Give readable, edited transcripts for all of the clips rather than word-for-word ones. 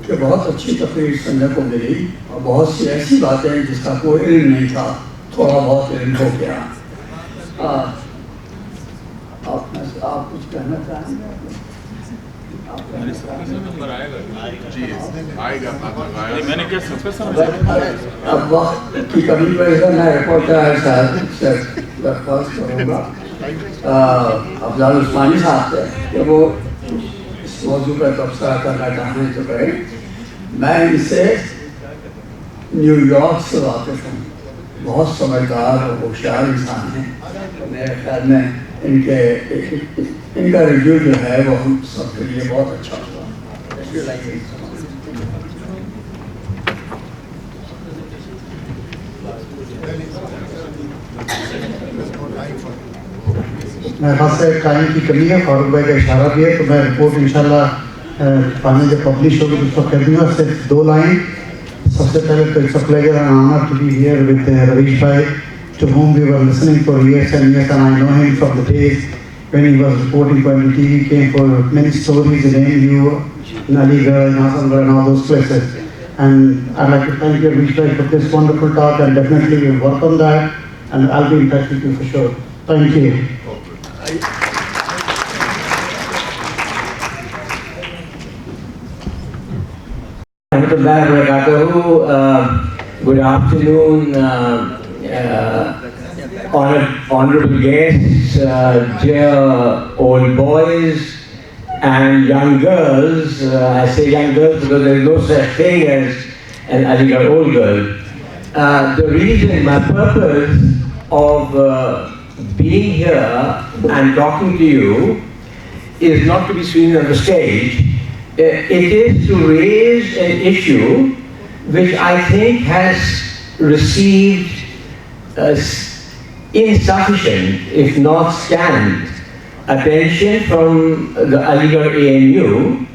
कि बहुत अच्छी तकरीर सुनने को मिली और बहुत सी ऐसी बातें जिसका कोई इल्म नहीं था, थोड़ा बहुत इल्म हो गया। आप कुछ कहना चाहेंगे? अब वक्त की कमी पर मैं रिपोर्टर से दरख्वास्त करूँगा अफजाल उस्मानी साहब से कि वो इस मौजू पर तबसरा करना चाहें तो करें। मैं इनसे न्यूयॉर्क से वाकिफ़ हूँ, बहुत समझदार और होशियार इंसान हैं। मेरे ख्याल में इनका रिव्यू जो है वो हम सबके लिए बहुत अच्छा हुआ। मेरे ख्याल से टाइम की कमी है, फारूक भाई का इशारा भी है, तो मैं रिपोर्ट इंशाल्लाह फाइनल जब पब्लिश होगी तो उसको कर दूँगा। सिर्फ 2 लाइन। सबसे पहले तो it's a pleasure and honour to be here with Ravish भाई, to whom we were listening for years and years, and I know him from the days when he was reporting for MTV, came for many stories in AMU, in Aligarh, in Assoc and all those places. And I'd like to thank you, Ravish bhai, for this wonderful talk, and definitely we'll work on that, and I'll be in touch with you for sure. Thank you. Good afternoon, honorable guests, dear old boys and young girls. I say young girls because there is no such thing as an Aligarh old girl. The reason, my purpose of being here and talking to you is not to be seen on the stage. It is to raise an issue which I think has received insufficient, if not scant, attention from the Aligarh AMU,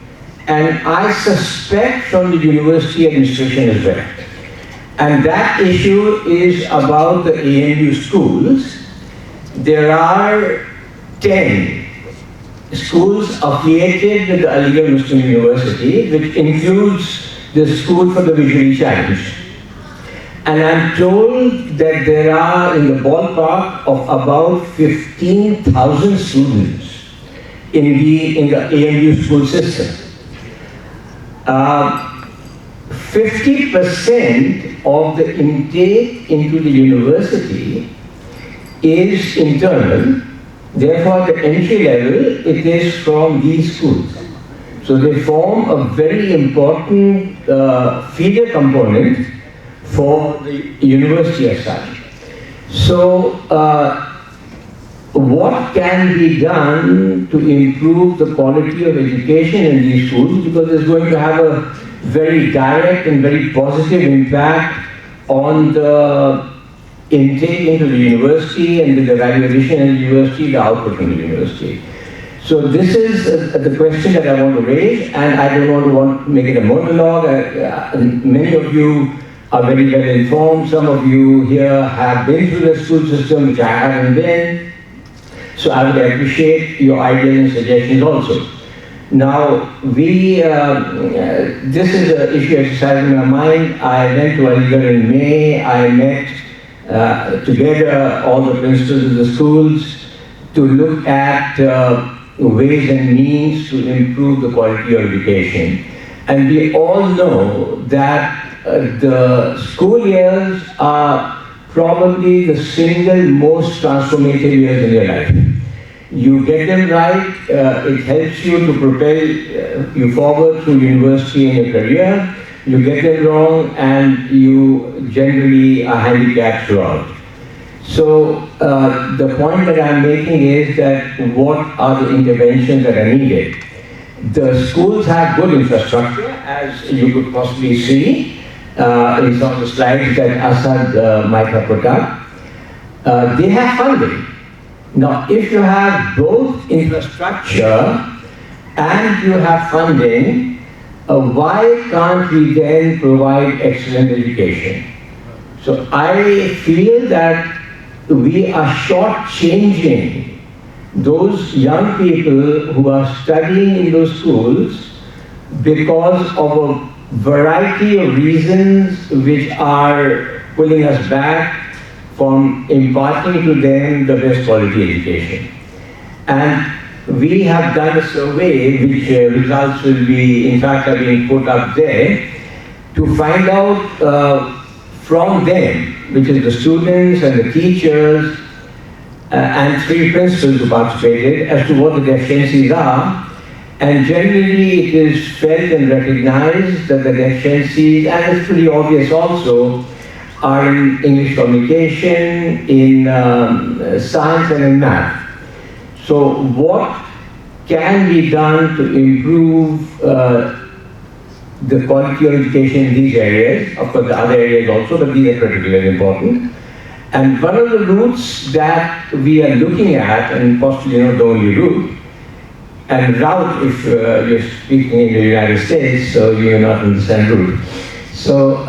and I suspect from the university administration as well. And that issue is about the AMU schools. There are 10 schools affiliated with the Aligarh Muslim University, which includes the School for the Visually Challenged. And I'm told that there are in the ballpark of about 15,000 students in the AMU school system. 50% of the intake into the university is internal. Therefore, at the entry level, it is from these schools. So they form a very important feeder component for the university as such. So, what can be done to improve the quality of education in these schools? Because it's going to have a very direct and very positive impact on the intake into the university and the value addition in the university, the output from the university. So this is the question that I want to raise, and I don't want to make it a monologue. Many of you are very well informed. Some of you here have been through the school system, which I haven't been. So I would appreciate your ideas and suggestions also. Now, this is an issue exercising my mind. I went to Aligarh in May. I met together all the principals of the schools to look at ways and means to improve the quality of education. And we all know that the school years are probably the single most transformative years in your life. You get them right, it helps you to propel you forward through university and your career. You get them wrong and you generally are handicapped throughout. So the point that I'm making is that what are the interventions that are needed? The schools have good infrastructure, as you could possibly see in some of the slides that Asad might have put up. They have funding. Now, if you have both infrastructure and you have funding, why can't we then provide excellent education? So I feel that we are shortchanging those young people who are studying in those schools because of a variety of reasons which are pulling us back from imparting to them the best quality education. And we have done a survey which results will be, in fact, are being put up there to find out from them, which is the students and the teachers and 3 principals who participated, as to what the deficiencies are. And generally it is felt and recognized that the deficiencies, and it's pretty obvious also, are in English communication, in science and in math. So what can be done to improve the quality of education in these areas? Of course, the other areas also, but these are particularly important. And one of the routes that we are looking at, and possibly not the only route, and route if you're speaking in the United States, so you may not understand route. So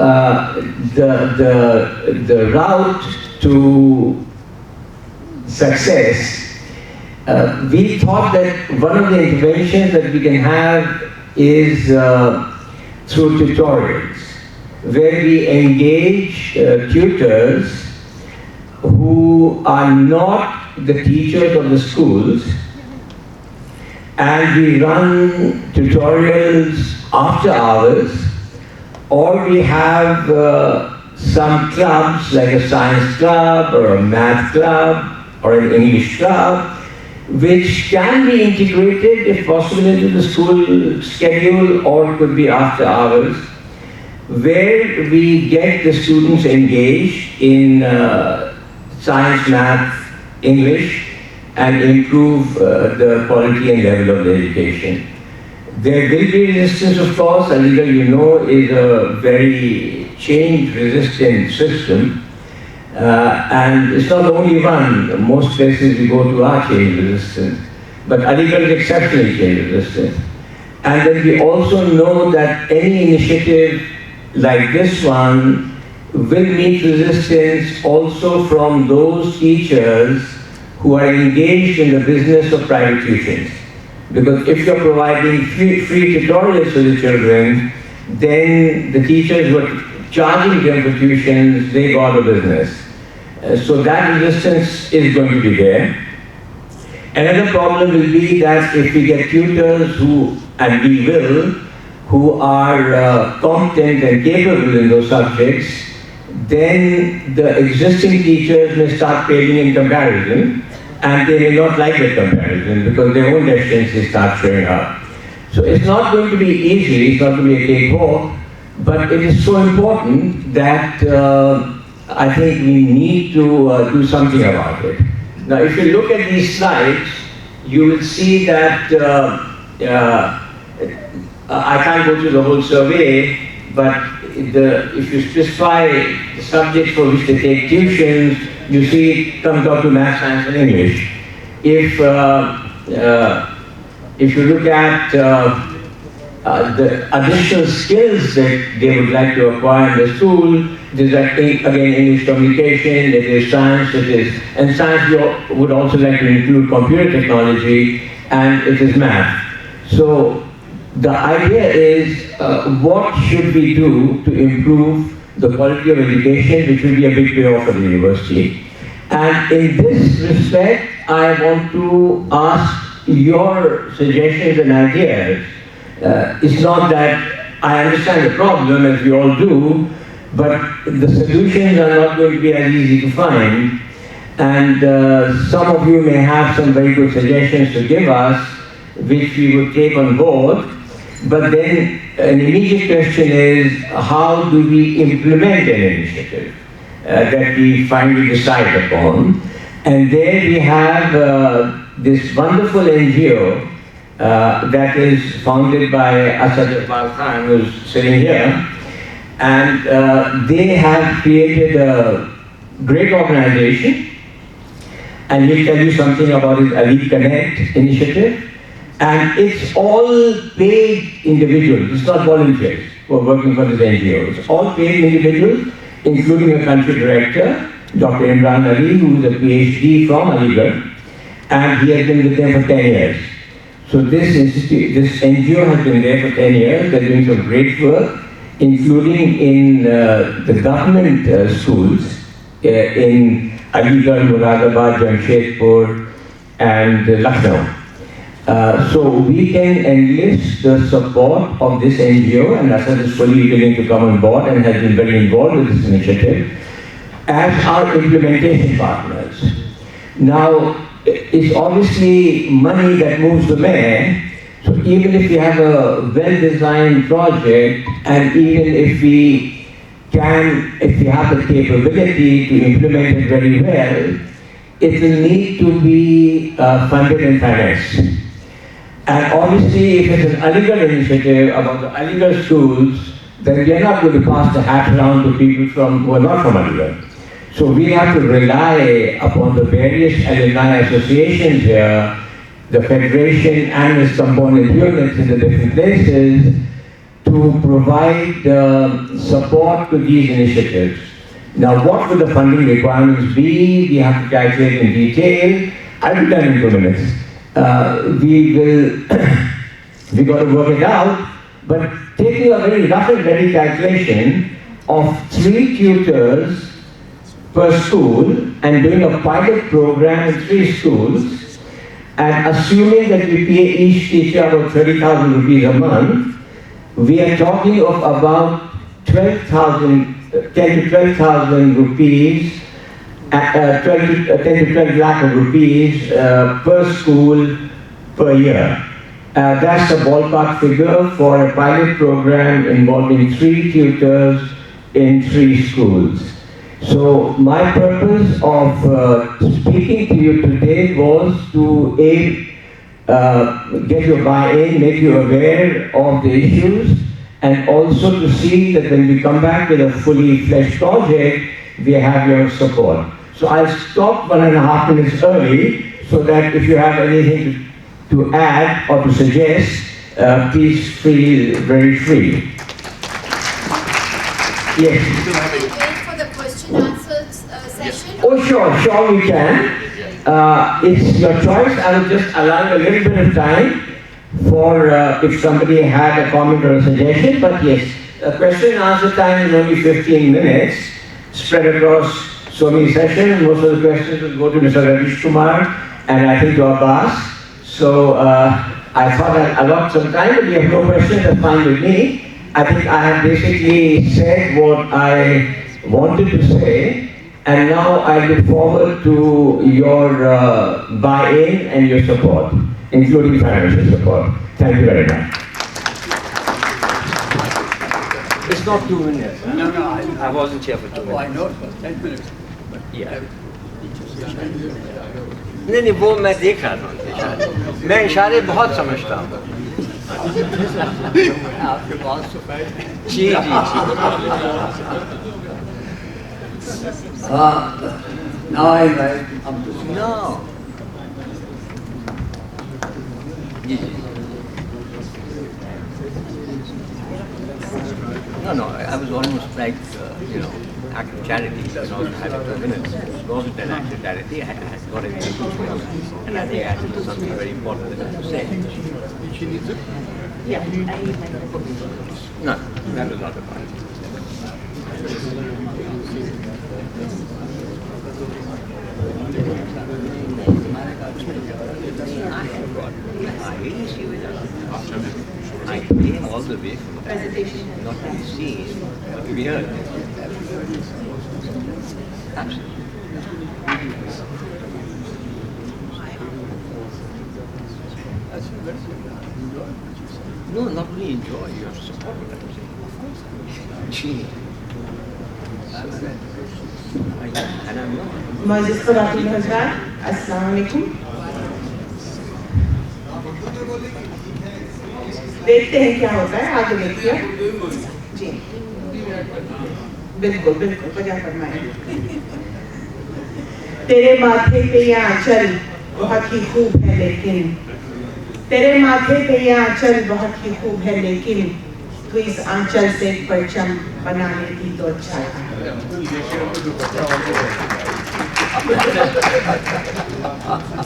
the route to success, we thought that one of the interventions that we can have is through tutorials, where we engage tutors who are not the teachers of the schools, and we run tutorials after hours, or we have some clubs like a science club or a math club or an English club, which can be integrated if possible into the school schedule, or could be after hours, where we get the students engaged in science, math, English, and improve the quality and level of the education. There will be resistance, of course. Aligarh, you know, is a very change-resistant system. And it's not the only one. Most places we go to are change-resistant. But Aligarh is exceptionally change-resistant. And then we also know that any initiative like this one will meet resistance also from those teachers who are engaged in the business of private tuitions. Because if you're providing free tutorials for the children, then the teachers who are charging them for tuitions, they go out of business. So that resistance is going to be there. Another problem will be that if we get tutors who, and we will, who are competent and capable in those subjects, then the existing teachers may start failing in comparison, and they may not like that comparison because their own deficiencies start showing up. So it's not going to be easy, it's not going to be a cakewalk, but it is so important that I think we need to do something about it. Now, if you look at these slides, you will see that I can't go through the whole survey, but if you specify the subjects for which they take tuitions, you see it comes out to math, science, and English. If you look at the additional skills that they would like to acquire in the school, there's again English communication, it is science, and science we would also like to include computer technology, and it is math. So the idea is what should we do to improve the quality of education, which will be a big payoff for the university. And in this respect, I want to ask your suggestions and ideas. It's not that I understand the problem, as we all do, but the solutions are not going to be as easy to find. And some of you may have some very good suggestions to give us, which we would take on board. But then an immediate question is, how do we implement an initiative that we finally decide upon? And there we have this wonderful NGO that is founded by Assoc Khan, who's sitting here. And they have created a great organization. And he'll tell you something about his Ali Connect initiative. And it's all paid individuals, it's not volunteers who are working for this NGO. It's all paid individuals, including a country director, Dr. Imran Ali, who is a PhD from Aligarh, and he has been with them for 10 years. So this NGO has been there for 10 years, they're doing some great work, including in the government schools in Aligarh, Moradabad, Jamshedpur, and Lucknow. So we can enlist the support of this NGO, and Assoc is fully willing to come on board and has been very involved with this initiative, as our implementation partners. Now, it's obviously money that moves the mayor, so even if we have a well-designed project, and even if we have the capability to implement it very well, it will need to be funded and financed. And obviously, if it's an Aligarh initiative about the Aligarh schools, then we are not going to pass the hat around to people who are not from Aligarh. So we have to rely upon the various alumni associations here, the federation and its component units in the different places, to provide support to these initiatives. Now, what will the funding requirements be? We have to calculate in detail. I'll be done in 2 minutes. We got to work it out, but taking a very rough and ready calculation of 3 tutors per school and doing a pilot program in 3 schools, and assuming that we pay each teacher about 30,000 rupees a month, we are talking of about 10 to 12,000 rupees, 10 to 12 lakh of rupees per school per year. That's the ballpark figure for a pilot program involving 3 tutors in 3 schools. So my purpose of speaking to you today was to get your buy-in, make you aware of the issues, and also to see that when we come back with a fully fledged project, we have your support. So I'll stop 1.5 minutes early, so that if you have anything to add or to suggest, please feel very free. Yes. Wait for the question answers session. Oh, sure, we can. It's your choice. I will just allow a little bit of time for if somebody had a comment or a suggestion. But yes, question and answer time is only 15 minutes, spread across so many sessions. Most of the questions will go to Mr. Ravish Kumar and I think to Abbas. So I thought I'd allot some time, but if you have no questions, that's fine with me. I think I have basically said what I wanted to say, and now I look forward to your buy-in and your support, including financial support. Thank you very much. It's not 2 minutes. Huh? No, I wasn't here for 2 minutes. I know, 10 minutes. Yeah. नहीं वो मैं देख रहा था उनके इशारे। मैं इशारे बहुत समझता हूँ। आपके पास तो जी। Now I invite him to speak. No. Ji. No, I was almost like, act of charity, you know, having 2 minutes. It wasn't an act of charity, I had got a engagement. And I think I had to do something very important that I have to say. She needs it? Yeah. No, that was not the point. I came all the way from presentation, not to be seen, but to be heard. Absolutely. No, not only enjoy, you have to support what I'm saying. Of course. Gee. And I'm not. Moses Khurafi Hazrat, Assalamu alaikum. देखते हैं क्या होता है आगे देखिए जी बिल्कुल बिल्कुल बजा फरमाएं तेरे माथे पे ये आंचल बहुत ही खूब है लेकिन तेरे माथे पे ये आंचल बहुत ही खूब है लेकिन तू इस आंचल से एक परचम बना लेती तो अच्छा था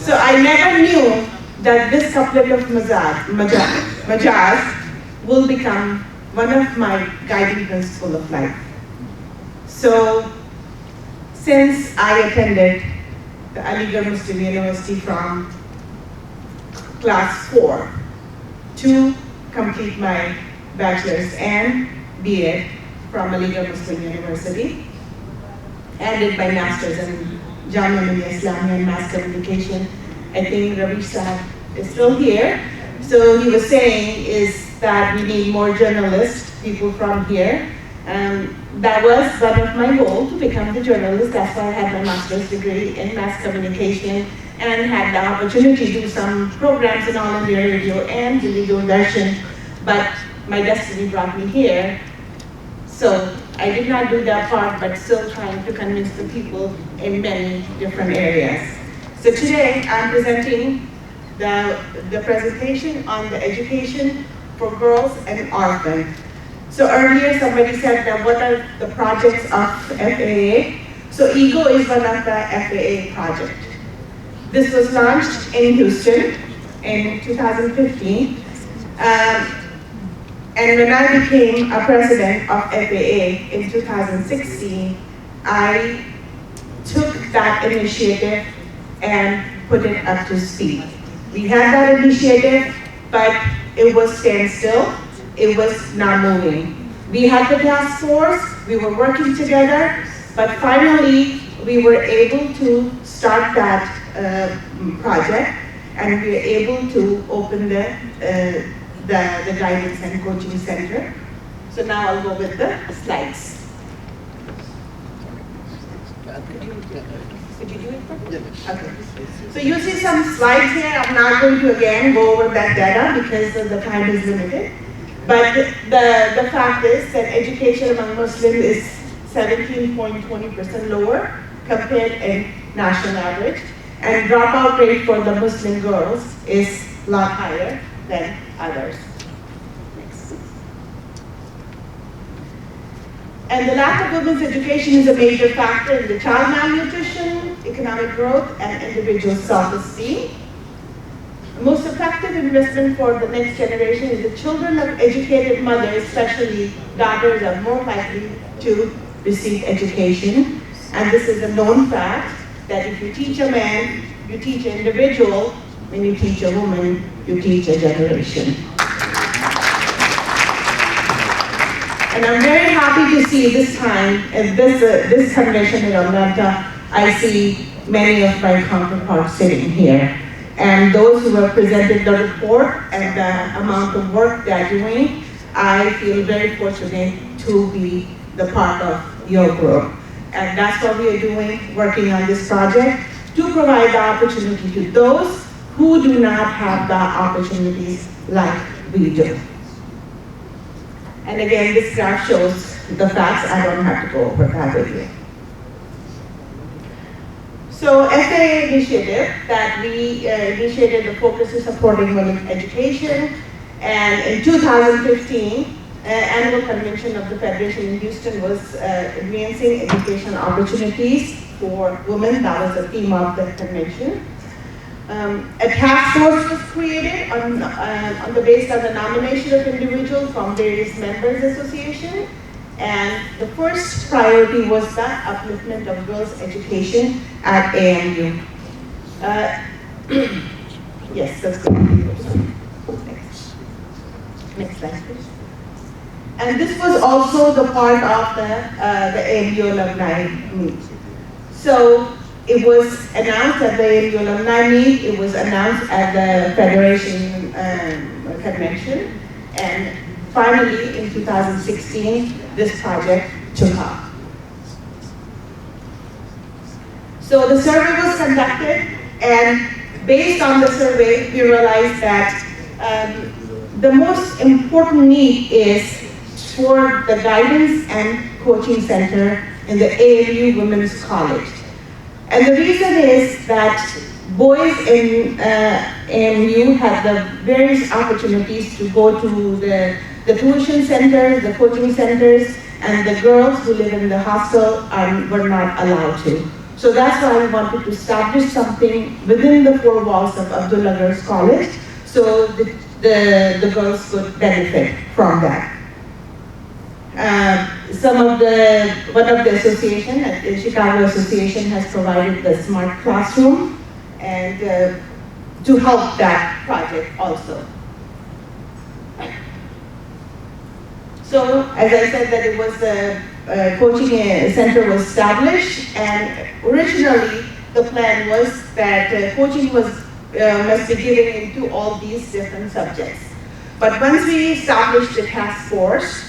So I never knew that this couplet of Majaz will become one of my guiding principles of life. So, since I attended the Aligarh Muslim University from class 4 to complete my bachelor's and BA from Aligarh Muslim University, and did my master's in Jamia Millia Islamia and mass communication. I think Ravi Sahab is still here. So he was saying is that we need more journalists, people from here. That was one of my goals, to become the journalist. That's why I had my master's degree in mass communication and had the opportunity to do some programs in All India Radio and Delhi Doordarshan. But my destiny brought me here. So I did not do that part, but still trying to convince the people in many different areas. So today I'm presenting the presentation on the education for girls and orphans. So earlier somebody said that what are the projects of FAA? So EGO is one of the FAA projects. This was launched in Houston in 2015. And when I became a president of FAA in 2016, I took that initiative and put it up to speed. We had that initiative, but it was standstill. It was not moving. We had the task force, we were working together, but finally we were able to start that project, and we were able to open the guidance and coaching center. So now I'll go with the slides. Could you do it for me? Okay. So you see some slides here. I'm not going to again go over that data because the time is limited. But the fact is that education among Muslims is 17.20% lower compared in national average. And dropout rate for the Muslim girls is a lot higher than others. Next. And the lack of women's education is a major factor in the child malnutrition, economic growth, and individual self-esteem. The most effective investment for the next generation is the children of educated mothers, especially daughters, are more likely to receive education. And this is a known fact that if you teach a man, you teach an individual. When you teach a woman, you teach a generation. And I'm very happy to see this time, at this convention in Atlanta, I see many of my counterparts sitting here. And those who have presented the report and the amount of work they're doing, I feel very fortunate to be the part of your group. And that's what we are doing, working on this project, to provide the opportunity to those who do not have the opportunities like we do. And again, this graph shows the facts. I don't have to go over that with you. So FAA initiative that we initiated, the focus is supporting women's education. And in 2015, annual convention of the Federation in Houston was advancing education opportunities for women. That was the theme of the convention. A task force was created based on the nomination of individuals from various members associations. And the first priority was the upliftment of girls' education at AMU. Yes, that's good. Next slide, please. And this was also the part of the AMU alumni meet. So it was announced at the AMU alumni meet, it was announced at the Federation convention, and finally in 2016, this project took off. So the survey was conducted, and based on the survey, we realized that the most important need is for the guidance and coaching center in the AMU Women's College. And the reason is that boys in AMU have the various opportunities to go to the tuition centers, the coaching centers, and the girls who live in the hostel were not allowed to. So that's why we wanted to establish something within the four walls of Abdullah Girls College, so the girls could benefit from that. One of the association, the Chicago Association, has provided the smart classroom and to help that project also. So, as I said, that it was a coaching center was established, and originally the plan was that coaching must be given into all these different subjects. But once we established the task force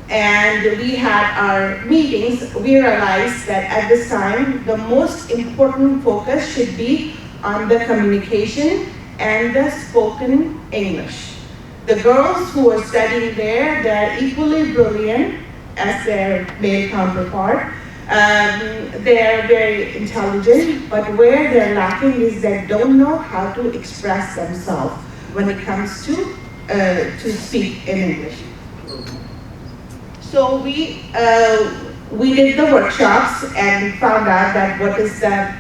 and we had our meetings, we realized that at this time the most important focus should be on the communication and the spoken English. The girls who are studying there, they're equally brilliant as their male counterpart. They're very intelligent, but where they're lacking is they don't know how to express themselves when it comes to speak in English. So we did the workshops and found out that what is the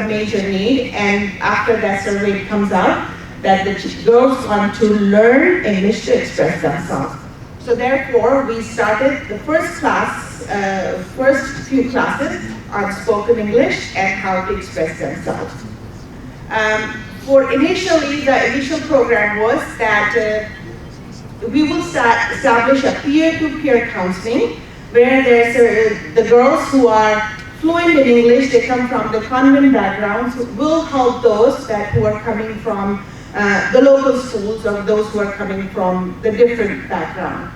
major need, and after that survey comes out that the girls want to learn English to express themselves. So therefore, we started the first few classes on spoken English and how to express themselves. The initial program was that we will establish a peer-to-peer counseling where there's the girls who are fluent in English, they come from the convent backgrounds, will help those who are coming from the local schools or those who are coming from the different background.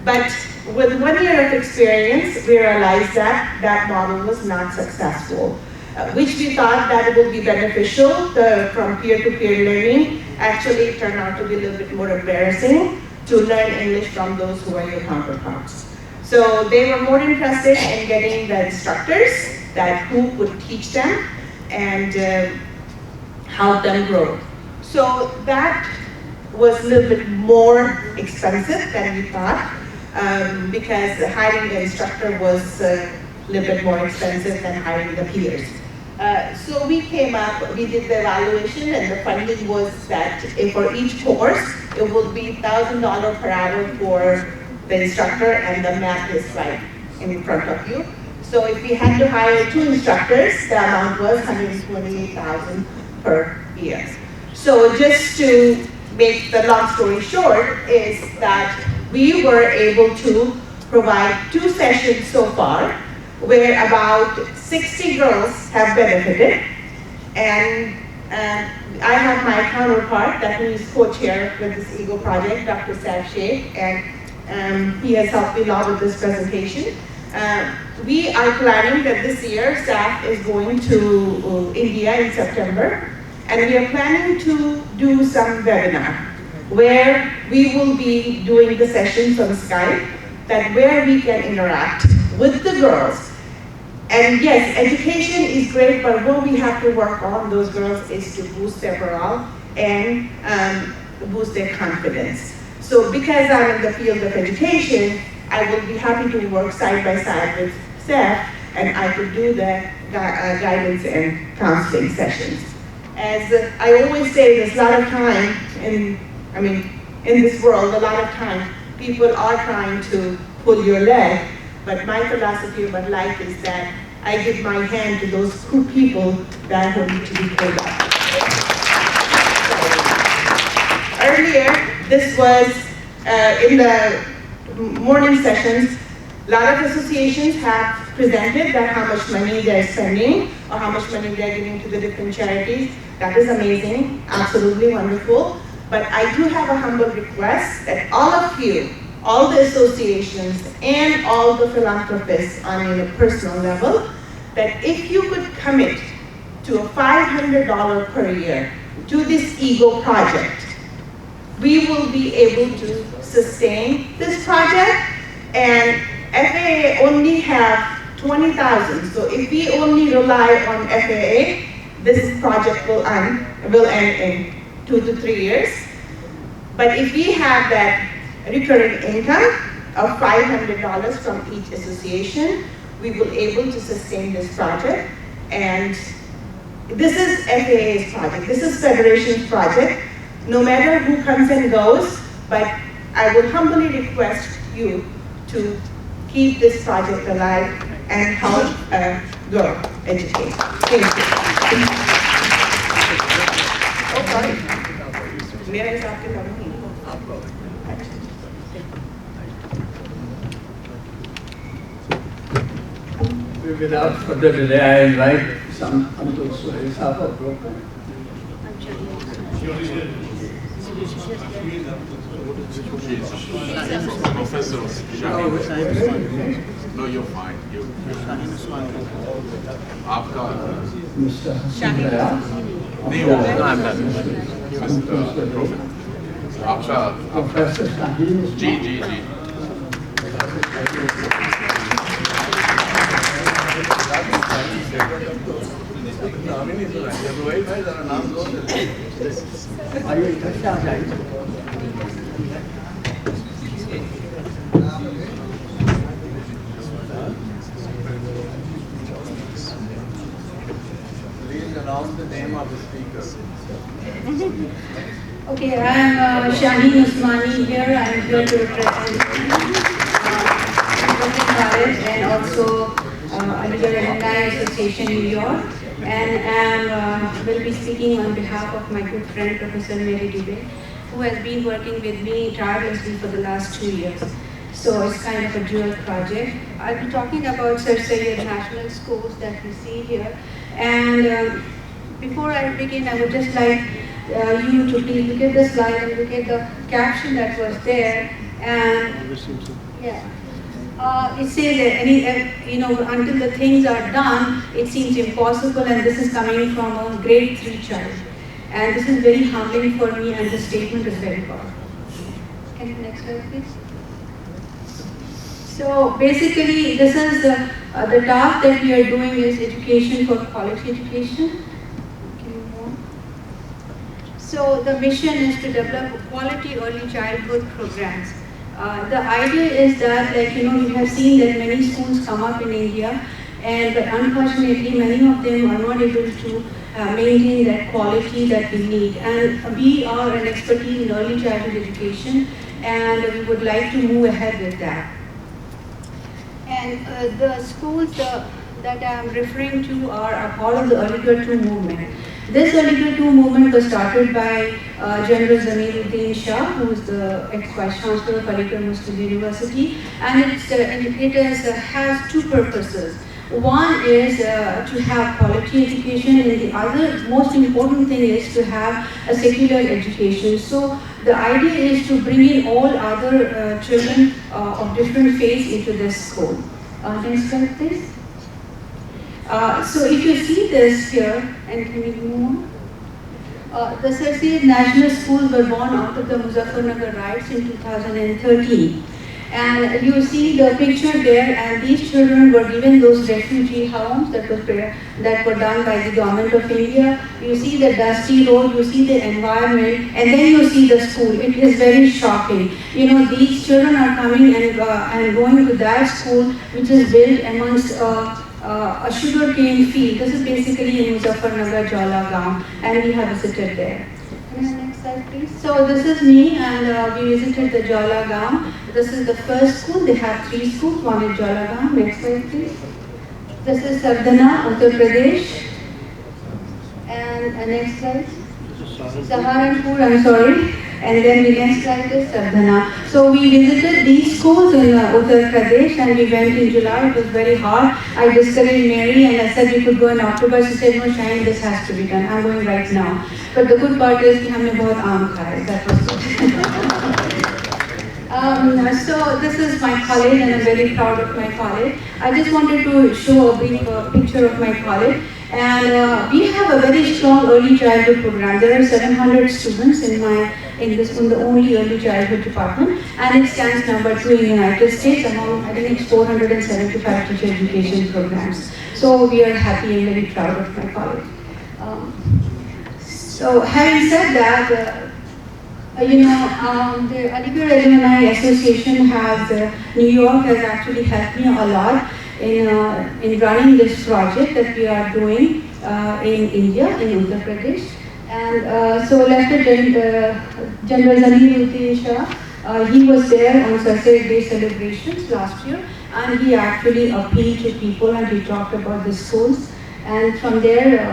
But with 1 year of experience, we realized that that model was not successful, which we thought that it would be beneficial from peer-to-peer learning. Actually, it turned out to be a little bit more embarrassing to learn English from those who are your counterparts. So they were more interested in getting the instructors who would teach them and help them grow. So that was a little bit more expensive than we thought, because hiring the instructor was a little bit more expensive than hiring the peers. So we did the evaluation, and the funding was that for each course, it would be $1,000 per hour for the instructor, and the math is right in front of you. So if we had to hire 2 instructors, the amount was $128,000 per year. So just to make the long story short, is that we were able to provide 2 sessions so far, where about 60 girls have benefited, and I have my counterpart who is co-chair with this EAGLE project, Dr. Saif Sheikh, and he has helped me a lot with this presentation. We are planning that this year Saif is going to India in September, and we are planning to do some webinar where we will be doing the sessions on Skype, where we can interact with the girls. And yes, education is great, but what we have to work on those girls is to boost their morale and boost their confidence. So because I'm in the field of education, I will be happy to work side by side with Steph, and I could do the guidance and counseling sessions. As I always say, there's a lot of time in this world, a lot of time, people are trying to pull your leg, but my philosophy about life is that I give my hand to those people that need to be pulled up. Earlier, this was in the morning sessions, a lot of associations have presented that how much money they're spending or how much money they're giving to the different charities. That is amazing, absolutely wonderful. But I do have a humble request that all of you, all the associations and all the philanthropists on a personal level, that if you could commit to a $500 per year to this EAGLE project, we will be able to sustain this project, and FAA only have 20,000. So if we only rely on FAA, this project will end in 2 to 3 years. But if we have that recurring income of $500 from each association, we will be able to sustain this project. And this is FAA's project. This is Federation's project. No matter who comes and goes, but I would humbly request you to keep this project alive and help grow education. Thank you. Oh, sorry. मेरा हिसाब के कम नहीं Without further delay, I invite some uncles to raise up a broken. Professor No, you're fine. आपका Mr. नहीं होगा आपका Professor Shahin. जी आइए इधर से आ जाइए. Please announce the name of the speaker. Okay, I am Shaheen Usmani here. I am here to represent College and also Aligarh Alumni Association, New York. And I will be speaking on behalf of my good friend, Professor Mary Dubey, who has been working with me tirelessly for the last 2 years. So it's kind of a dual project. I'll be talking about Sir Syed National Schools that we see here. And before I begin, I would just like you to please look at the slide and look at the caption that was there. And yeah. It says that until the things are done, it seems impossible, and this is coming from a grade 3 child. And this is very humbling for me, and the statement is very powerful. Can you next slide, please? So basically, this is the task that we are doing is education for quality education. Can you move on? So the mission is to develop quality early childhood programs. The idea is that, we have seen that many schools come up in India, but unfortunately, many of them are not able to maintain that quality that we need. And we are an expertise in early childhood education, and we would like to move ahead with that. And the schools that I am referring to are a part of the Aligarh 2 movement. This Aligarh 2 movement was started by General Zamiruddin Shah, who is the ex-Vice Chancellor of Aligarh Muslim University, and it has two purposes. One is to have quality education, and the other most important thing is to have a secular education. So the idea is to bring in all other children of different faiths into this school. Next slide, please. So if you see this here, and can we move on? The Sir Syed National Schools were born out of the Muzaffarnagar riots in 2013. And you see the picture there, and these children were given those refugee homes that were done by the government of India. You see the dusty road, you see the environment, and then you see the school. It is very shocking. These children are coming and going to that school, which is built amongst a sugarcane field. This is basically in Muzaffarnagar, Jala Gaon, and we have visited there. Next slide, please. So this is me, and we visited the Jala Gaon. This is the first school. They have 3 schools. One is Jala Gaon. Next slide, please. This is Sardana, Uttar Pradesh. And next slide. Saharanpur, I'm sorry. And then the next slide is Sardana. So we visited these schools in Uttar Pradesh, and we went in July. It was very hot. I discouraged Mary, and I said we could go in October. She said, no, Shaheen, this has to be done. I'm going right now. But the good part is we have bahut aam khaye. That was good. So this is my college, and I'm very proud of my college. I just wanted to show a brief picture of my college. And we have a very strong early childhood program. There are 700 students in the only early childhood department, and it stands number 2 in the United States among, I think it's 475 teacher education programs. So we are happy and very proud of my college. So having said that, the Aligarh Alumni Association New York has actually helped me a lot in running this project that we are doing in India, in Uttar Pradesh. And so Lieutenant General Zamiruddin Shah He was there on Success Day celebrations last year, and he actually appealed to people and he talked about the schools. And from there,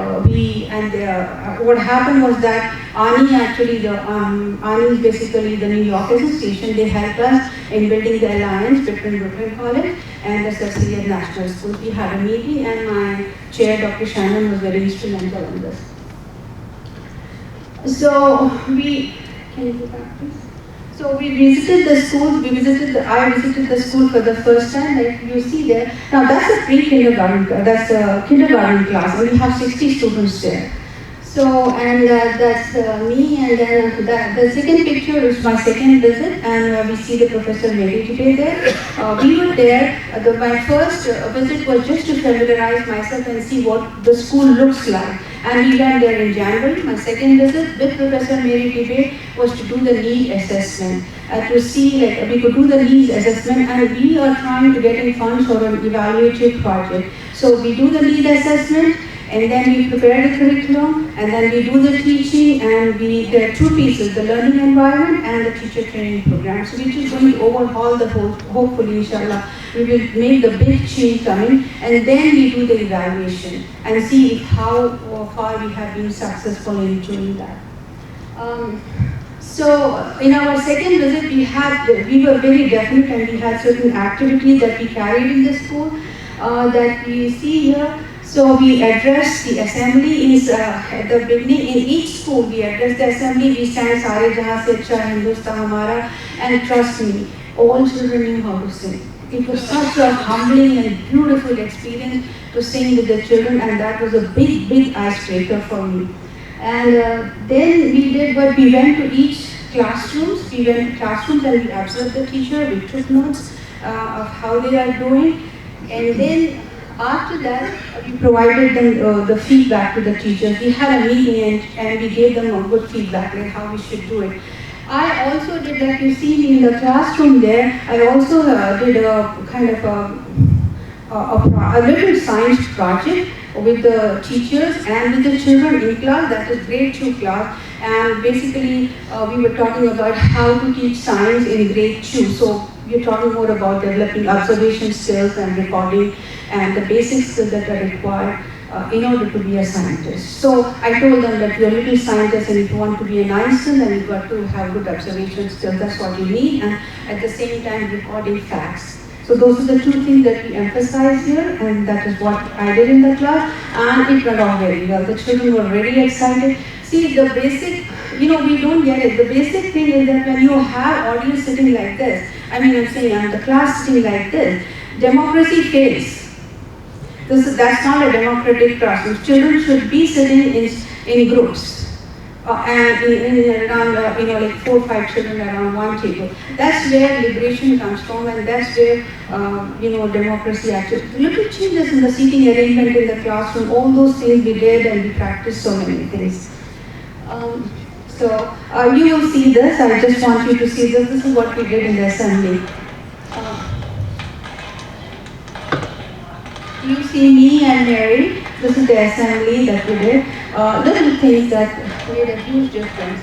what happened was that ANI actually, ANI is basically the New York Association. They helped us in building the alliance between Brooklyn College and the Cecilia National School. We had a meeting, and my chair, Dr. Shannon, was very instrumental in this. So can you go back, please? So we visited the schools. I visited the school for the first time. Like you see there. Now that's a pre-kindergarten. That's a kindergarten class, and we have 60 students there. So that's me, and then the second picture is my second visit, and we see the Professor Mary today there. We were there. My first visit was just to familiarize myself and see what the school looks like. And we went there in January. My second visit with Professor Mary Debate was to do the need assessment, to see like we could do the needs assessment, and we are trying to get in funds for an evaluative project. So we do the need assessment, and then we prepare the curriculum, and then we do the teaching, and there are two pieces, the learning environment and the teacher training program. So we're just going to overhaul the whole, hopefully, inshallah, we will make the big change coming, and then we do the evaluation and see how far we have been successful in doing that. So in our second visit, we were very definite, and we had certain activities that we carried in the school that we see here. So we address the assembly at the beginning. In each school, we address the assembly. We stand Sare Jahan Se Acha Hindustan Hamara, and trust me, all children knew how to sing. It was such a humbling and beautiful experience to sing with the children, and that was a big, big icebreaker for me. And then we did what we went to each classrooms. We went to classrooms and we observed the teacher. We took notes of how they are doing, and then after that, we provided them the feedback to the teachers. We had a meeting and we gave them a good feedback, like how we should do it. I also did, like you see in the classroom there, I also did a kind of a little science project with the teachers and with the children in class, that is grade 2 class. And basically, we were talking about how to teach science in grade 2. So we're talking more about developing observation skills and recording and the basic skills that are required in order to be a scientist. So I told them that you're a little scientist, and if you want to be an Einstein, then you've got to have good observation skills. That's what you need, and at the same time recording facts. So those are the two things that we emphasize here, and that is what I did in the class, and it went on very well. The children were very excited. See, the basic, we don't get it. The basic thing is that when you have audience sitting like this, I'm saying, the class sitting like this, democracy fails. That's not a democratic process. Children should be sitting in groups. And around, like 4 or 5 children around one table. That's where liberation comes from, and that's where, democracy actually. Little changes in the seating arrangement in the classroom, all those things we did, and we practiced so many things. You will see this. I just want you to see this. This is what we did in the assembly. You see me and Mary. This is the assembly that we did. Little things that made a huge difference.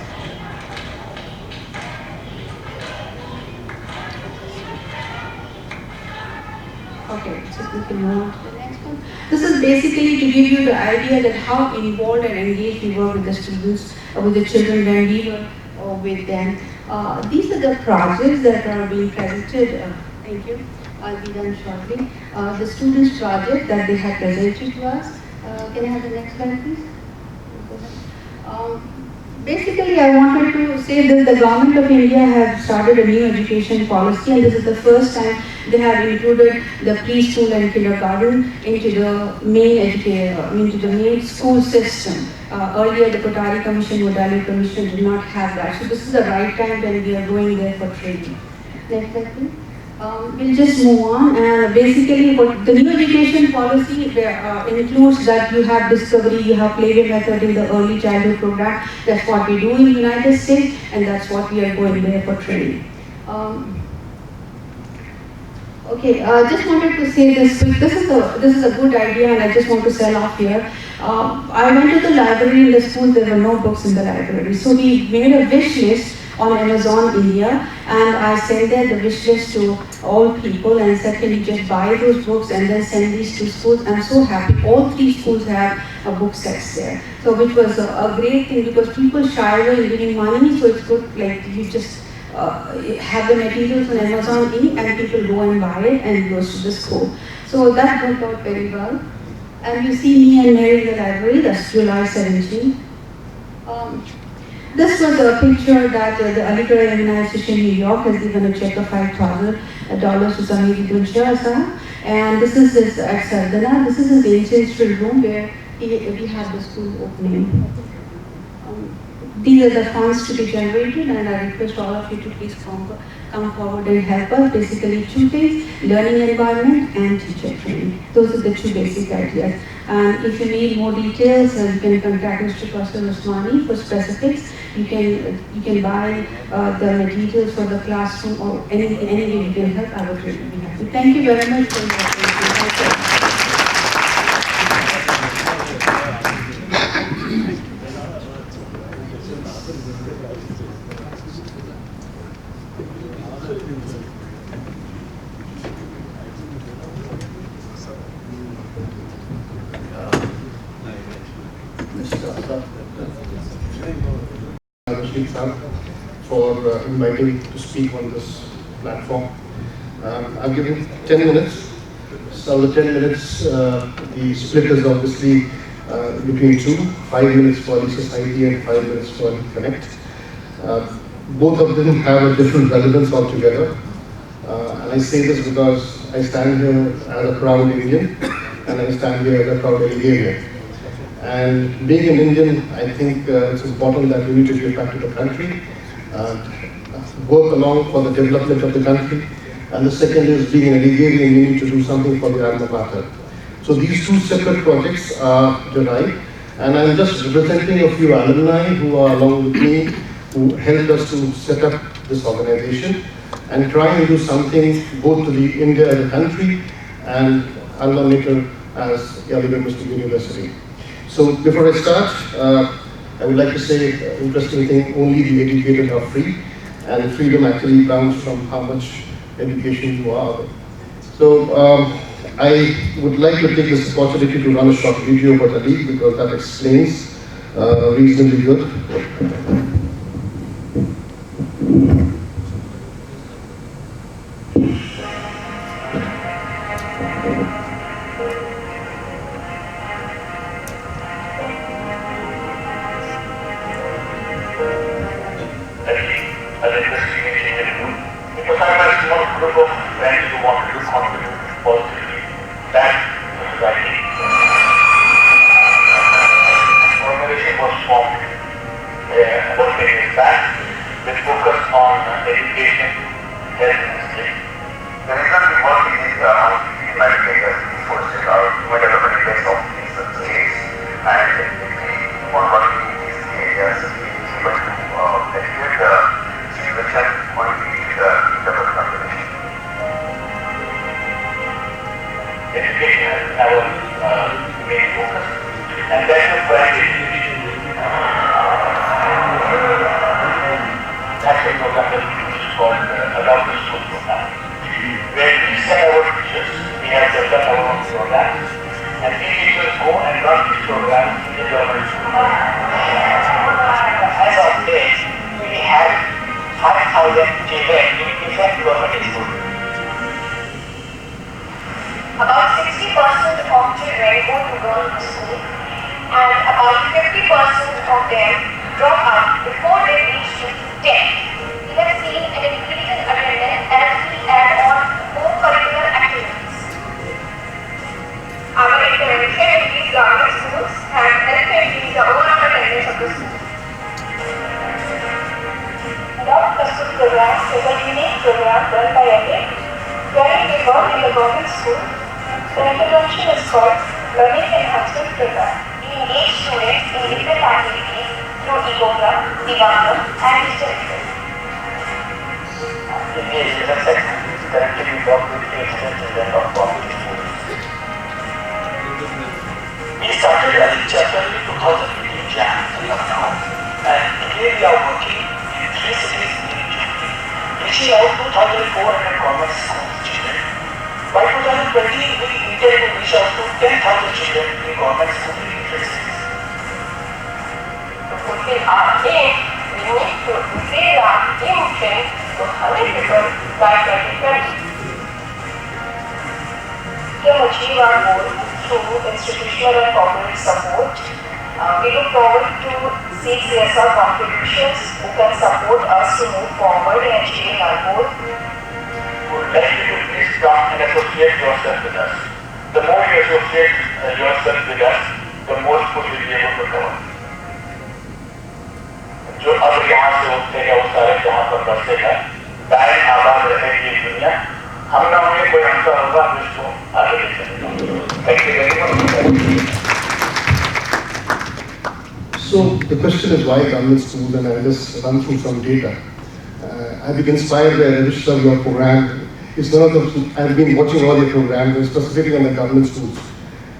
Okay, so we can move on to the next one. This is basically to give you the idea that how involved and engaged we were with the students, with the children when we were with them. These are the projects that are being presented. Thank you. I'll be done shortly. The students' project that they had presented to us. Can I have the next slide, please? Basically, I wanted to say that the government of India has started a new education policy, and this is the first time they have included the preschool and kindergarten into the main school system. Earlier, the Kothari Commission, Modali Commission did not have that. So this is the right time when we are going there for training. Next slide, please. We'll just move on, and basically what the new education policy includes that you have discovery, you have play method in the early childhood program. That's what we do in the United States, and that's what we are going there for training. Just wanted to say this quick. This is a good idea, and I just want to sell off here. I went to the library in the school. There were no books in the library, so we made a wish list on Amazon India, And I sent there the wish list to all people and said, can you just buy those books and then send these to schools? I'm so happy. All 3 schools have a book sets there. So which was a great thing because people shy away in giving money, so it's good like you just have the materials on Amazon and people go and buy it and it goes to the school. So that worked out very well. And you see me and Mary in the library, that's July 17th. This was a picture that the Aligarh Alumni Association New York has given a check of $5,000 to Samir Dunshah Sahab. And this is his at Sardana. This is his ancestral room where we had the school opening. These are the funds to be generated, and I request all of you to please come forward and help us. Basically 2 things, learning environment and teacher training. Those are the 2 basic ideas. And if you need more details, you can contact Mr. Qasim Usmani for specifics. You can buy the materials for the classroom or any way you can help. I would really be happy. Thank you very much for your attention. For inviting to speak on this platform. I've given 10 minutes. So the 10 minutes, the split is obviously between 2, 5 minutes for the society and 5 minutes for the connect. Both of them have a different relevance altogether. And I say this because I stand here as a proud Indian and I stand here as a proud Algerian. And being an Indian, I think it's important that we need to give back to the country, work along for the development of the country. And the second is being an Algerian, we need to do something for the alma mater. So these 2 separate projects are derived. And I'm just representing a few alumni who are along with me, who helped us to set up this organization and try and do something both to the India as a country and alma mater as Aligarh Muslim University. So before I start, I would like to say interesting thing, only the educated are free, and freedom actually comes from how much education you are. So I would like to take this opportunity to run a short video about Ali because that explains reasonably good. About 60% of children go to girls' school and about 50% of them drop out before they reach to 10. We have seen an increase in attendance as we add on more curricular activities. Our intervention in these government schools has helped increase the overall attendance of the school. Adopt a School program is a unique program run by Aligarh, wherein we work in the government school. The intervention is called Learning Enhancement Program. We engage students in different activities through e-program, Divanga, and digital literacy. In the education segment, currently we work with 8 students of public schools. We started as a chapter in 2015 Jan in Lucknow, and today we are working in 3 cities in India. Each reaching out 2,400 government school children. By 2020, we intend to reach out to 10,000 children in government school literacy. To fulfill our aim, we need to increase our in-trend to 100 people by 2020. To achieve our goal through institutional and corporate support, we look forward to seek CSR contributions who can support us to move forward in achieving our goal. We would like you to please come and associate yourself with us. The more you associate yourself with us, the more school you'll be able to cover. जो अब यहाँ से उठते हैं वो सारे जहाँ पर बसेगा, दाएं आबाद रहेगी ये दुनिया, हम ना उन्हें कोई अंतर होगा जिसको आगे ले चलेगा. Thank you very much. So the question is why government schools, and I'll just run through some data. I've been inspired by your program. It's one of the, I've been watching all your programs, and specifically on the government schools.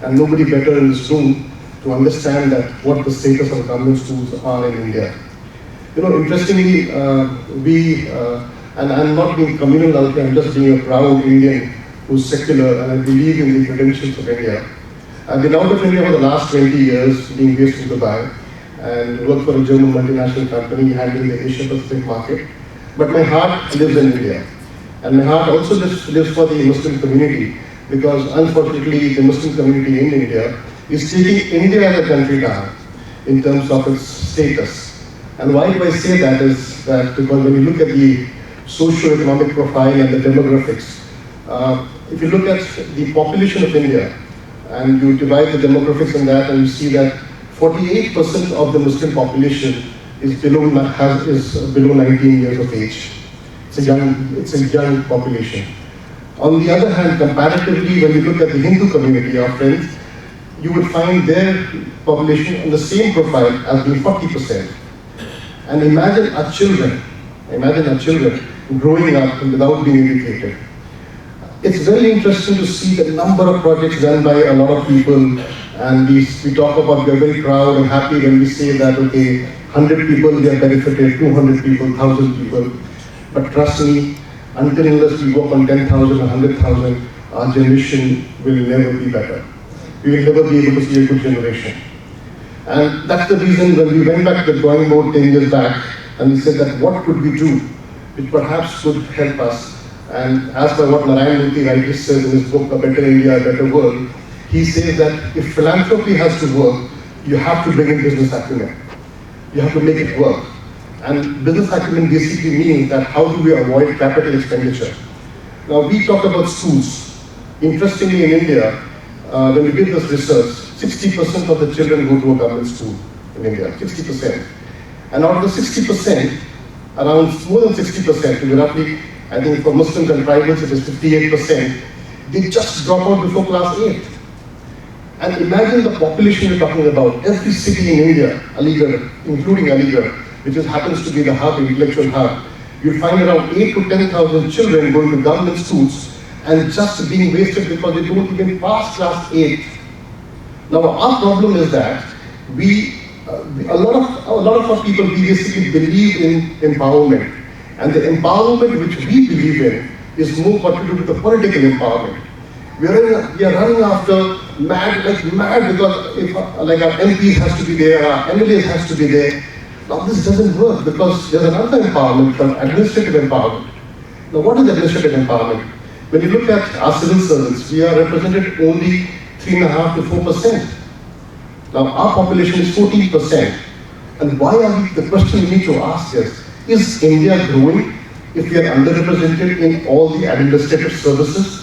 And nobody better in this room to understand that what the status of government schools are in India. You know, interestingly, and I'm not being communal out here, I'm just being a proud Indian who's secular, and I believe in the credentials of India. I've been out of India for the last 20 years, being based in Dubai, and worked for a German multinational company handling the Asia Pacific market. But my heart lives in India. And my heart also lives for the Muslim community, because unfortunately the Muslim community in India is taking India as a country down in terms of its status. And why do I say that is that because when you look at the socio-economic profile and the demographics, if you look at the population of India and you divide the demographics in that, and you see that 48% of the Muslim population is below 19 years of age. It's a young population. On the other hand, comparatively, when you look at the Hindu community, our friends, you would find their population on the same profile as being 40%. And imagine our children growing up without being educated. It's very interesting to see the number of projects done by a lot of people, and we talk about, we're very proud and happy when we say that, okay, 100 people they are benefited, 200 people, 1,000 people. But trust me, until unless we work on 10,000 or 100,000, our generation will never be better. We will never be able to see a good generation. And that's the reason when we went back to the drawing board 10 years back, and we said that what could we do which perhaps could help us. And as per what Narayan Murthy rightly says in his book, A Better India, A Better World, he says that if philanthropy has to work, you have to bring in business acumen. You have to make it work. And business acumen basically means that how do we avoid capital expenditure? Now we talk about schools. Interestingly in India, when we did this research, 60% of the children go to a government school in India, 60%. And out of the 60%, around more than 60%, to be roughly, I think for Muslims and tribals it is 58%, they just drop out before class 8. And imagine the population we're talking about. Every city in India, Aligarh, including Aligarh, which happens to be the hub, intellectual hub, you'll find around 8 to 10,000 children going to government schools and just being wasted because they don't even pass class 8. Now our problem is that a lot of our people, we basically believe in empowerment. And the empowerment which we believe in is more got to do with the political empowerment. We are running after mad because if like our MPs has to be there, our MLAs has to be there. Now this doesn't work because there's another empowerment called administrative empowerment. Now what is administrative empowerment? When you look at our civil servants, we are represented only 3.5 to 4%. Now our population is 14%. And why are we, the question we need to ask is India growing if we are underrepresented in all the administrative services?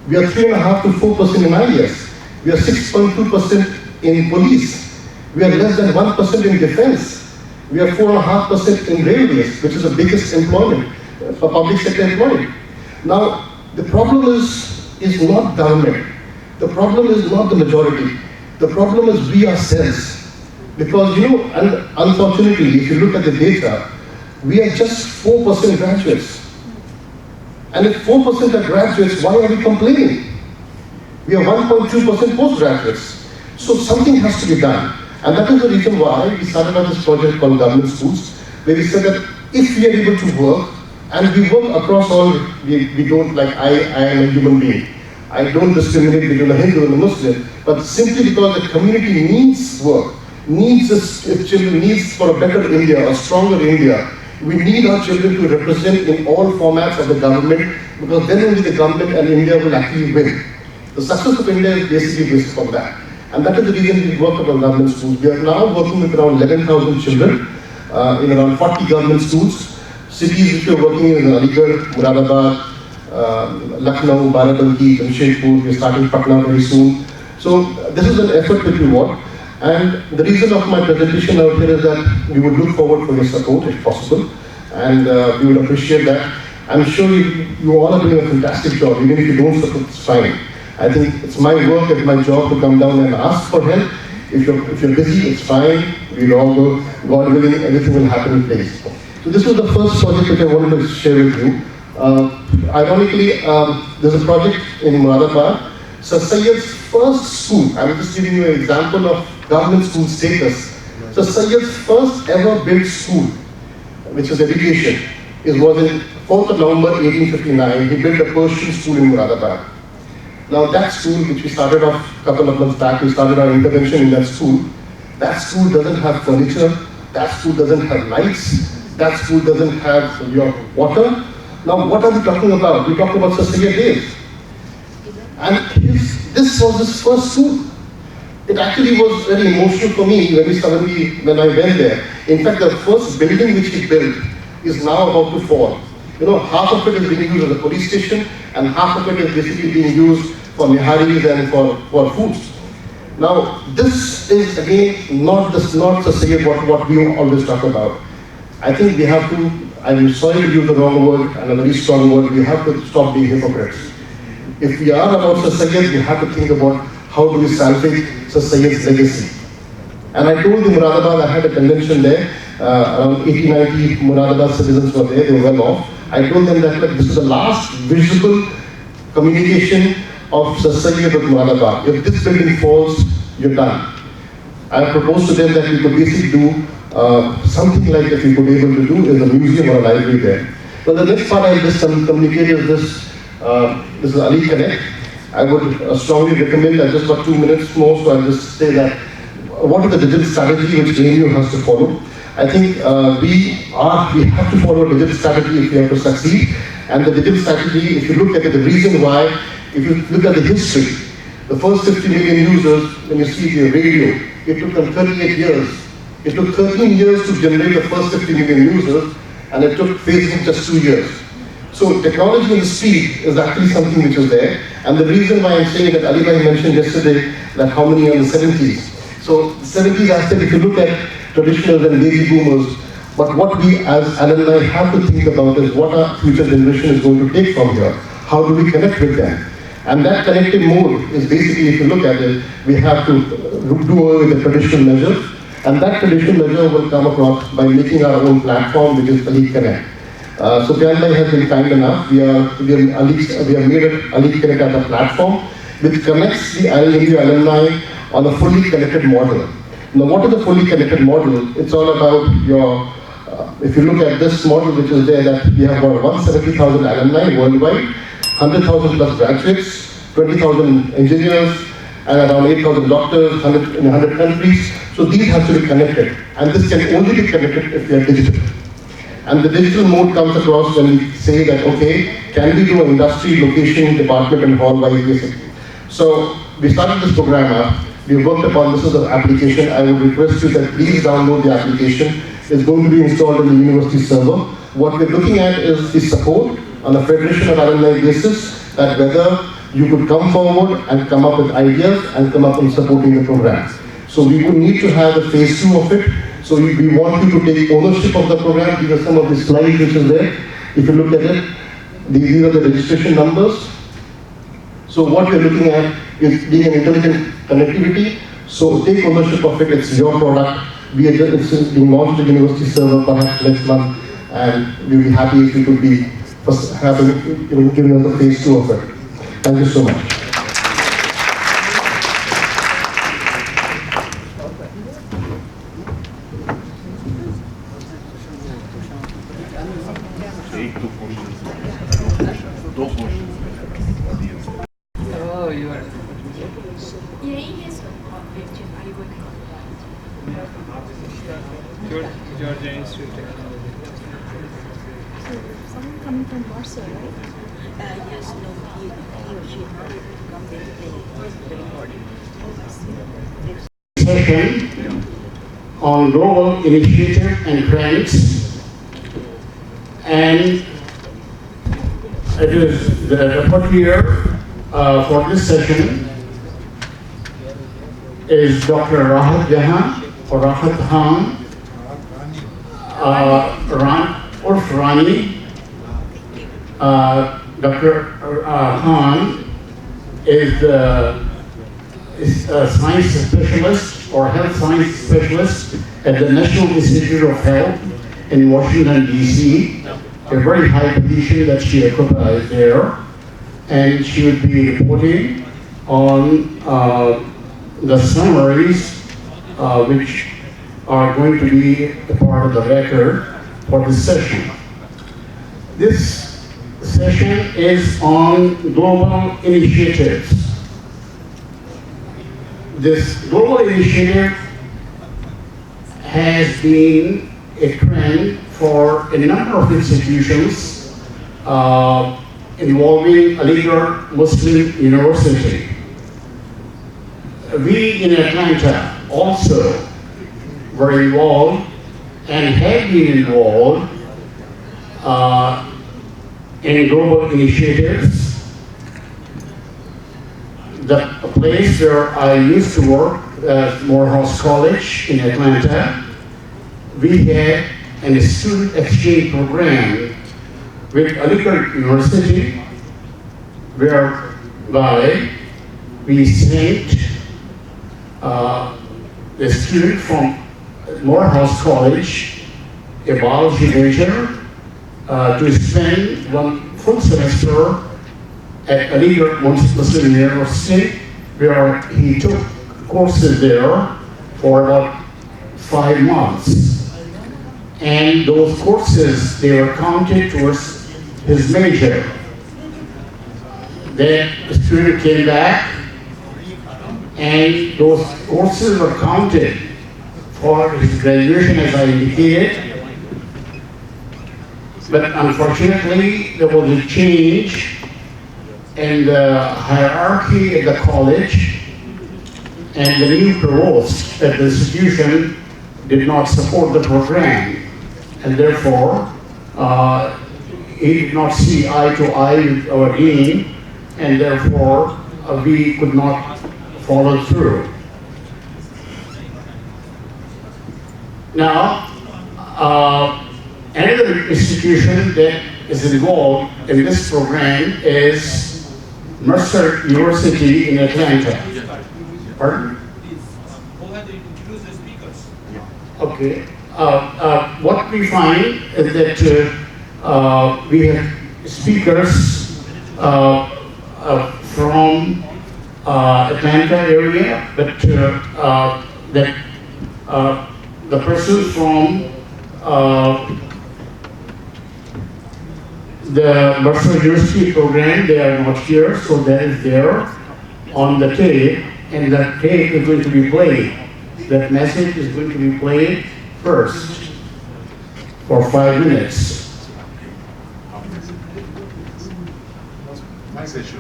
We are 3.5 to 4% in IAS. We are 6.2% in police. We are less than 1% in defense. We are 4.5% in railways, which is the biggest employment for public sector employment. Now, the problem is not government. The problem is not the majority. The problem is we ourselves. Because, you know, and unfortunately, if you look at the data, we are just 4% graduates. And if 4% are graduates, why are we complaining? We are 1.2% postgraduates. So something has to be done. And that is the reason why we started on this project called Government Schools, where we said that if we are able to work And we work across all, we don't like, I am a human being. I don't discriminate between a Hindu and a Muslim, but simply because the community needs work, needs its children, needs for a better India, a stronger India. We need our children to represent in all formats of the government, because then only the government and India will actually win. The success of India is basically based on that. And that is the reason we work about government schools. We are now working with around 11,000 children in around 40 government schools. Cities which we are working in is Aligarh, Muradabad, Lucknow, Barabanki, Jamshedpur. We are starting Patna very soon. So this is an effort that we want. And the reason of my presentation out here is that we would look forward for your support if possible. And we would appreciate that. I'm sure you all are doing a fantastic job. Even if you don't support, it's fine. I think it's my work, it's my job to come down and ask for help. If you're busy, it's fine. We'll all go, God willing, everything will happen in place. So this was the first project which I wanted to share with you. Ironically, there's a project in Muradabad. Sir Sayyid's first school, I'm just giving you an example of government school status. So Sayyid's first ever built school, which is education, was in 4th of November 1859. He built a Persian school in Muradabad. Now that school, which we started off a couple of months back, we started our intervention in that school. That school doesn't have furniture, that school doesn't have lights, that school doesn't have your water. Now what are we talking about? We're talking about Sir Sayyid days. And this was his first school. It actually was very emotional for me when I went there. In fact, the first building which he built is now about to fall. You know, half of it is being used as a police station, and half of it is basically being used for niharis and for foods. Now, this is again not Sir Sayyid what we always talk about. I think we have to, I'm sorry to use the wrong word and a very strong word, we have to stop being hypocrites. If we are about Sir Sayyid, we have to think about how do we salvage Sir Sayyid's legacy. And I told the Muradabad, I had a convention there, around 80-90 Muradabad citizens were there, they were well off. I told them that this is the last visible communication of Sir Sayyid with Muradabad. If this building falls, you're done. I proposed to them that we could basically do something like that we could be able to do in a museum or a library there. Well, the next part I'll just communicate is this is Ali Connect. I would strongly recommend, I just got 2 minutes more, so I'll just say that what is the digital strategy which ANU has to follow? I think we have to follow a digital strategy if we have to succeed. And the digital strategy, if you look at it, the reason why, if you look at the history, the first 50 million users, when you see the radio, it took them 38 years. It took 13 years to generate the first 50 million users, and it took Facebook just 2 years. So technology and speed is actually something which is there. And the reason why I'm saying that Ali Bhai mentioned yesterday that how many are in the 70s. So the 70s aspect, if you look at traditionals and baby boomers, but what we as alumni have to think about is what our future generation is going to take from here. How do we connect with them? And that connective mode is basically, if you look at it, we have to do away with the traditional measures. And that traditional measure will come across by making our own platform, which is Ali Connect. So Pyan Bhai has been kind enough. We have made Ali Connect as a platform which connects the ANU alumni on a fully connected model. Now, what is the fully connected model? It's all about your, if you look at this model which is there, that we have about 170,000 alumni worldwide, 100,000 plus graduates, 20,000 engineers, and around 8,000 doctors in 100 countries. So these have to be connected. And this can only be connected if we are digital. And the digital mode comes across when we say that, okay, can we do an industry, location, department, and hall-wise basically. So we started this program up. We worked upon, this is the application. I would request you that please download the application. It's going to be installed in the university server. What we're looking at is the support on a Federation of Alumni basis, that whether you could come forward and come up with ideas and come up with supporting the program. So we would need to have a phase 2 of it. So we want you to take ownership of the program. These are some of the slides which is there. If you look at it, these are the registration numbers. So what we're looking at is being an intelligent connectivity. So take ownership of it. It's your product. It's being launched in the university server perhaps next month, and we'll be happy if you could be giving us a phase 2 of it. Thank you so much. एक तो Marcel, right? Yes, no, he or she had to come there to play the recording. Session on global initiative and grants, and it is the rapporteur for this session is Dr. Rahat Jahan or Rahat Khan, Urf Rani. Dr. Khan is a science specialist or health science specialist at the National Institute of Health in Washington, D.C., a very high position that she occupies there. And she would be reporting on the summaries which are going to be a part of the record for this session. This session is on global initiatives. This global initiative has been a trend for a number of institutions involving Aligarh Muslim University. We in Atlanta also were involved and have been involved in global initiatives. The place where I used to work, Morehouse College in Atlanta, we had a student exchange program with Aligarh University, whereby we sent a student from Morehouse College, a biology major, to spend one full semester at Aligarh Muslim University, where he took courses there for about 5 months. And those courses, they were counted towards his major. Then the student came back, and those courses were counted for his graduation, as I indicated. But unfortunately, there was a change in the hierarchy at the college, and the new provost at the institution did not support the program, and therefore he did not see eye to eye with our dean, and therefore we could not follow through. Now, another institution that is involved in this program is Mercer University in Atlanta. Pardon? Who had to introduce the speakers? Okay. What we find is that we have speakers from Atlanta area, but the person from the Mercer University program, they are not here, so that is there on the tape, and that tape is going to be played. That message is going to be played first for 5 minutes. Nice issue.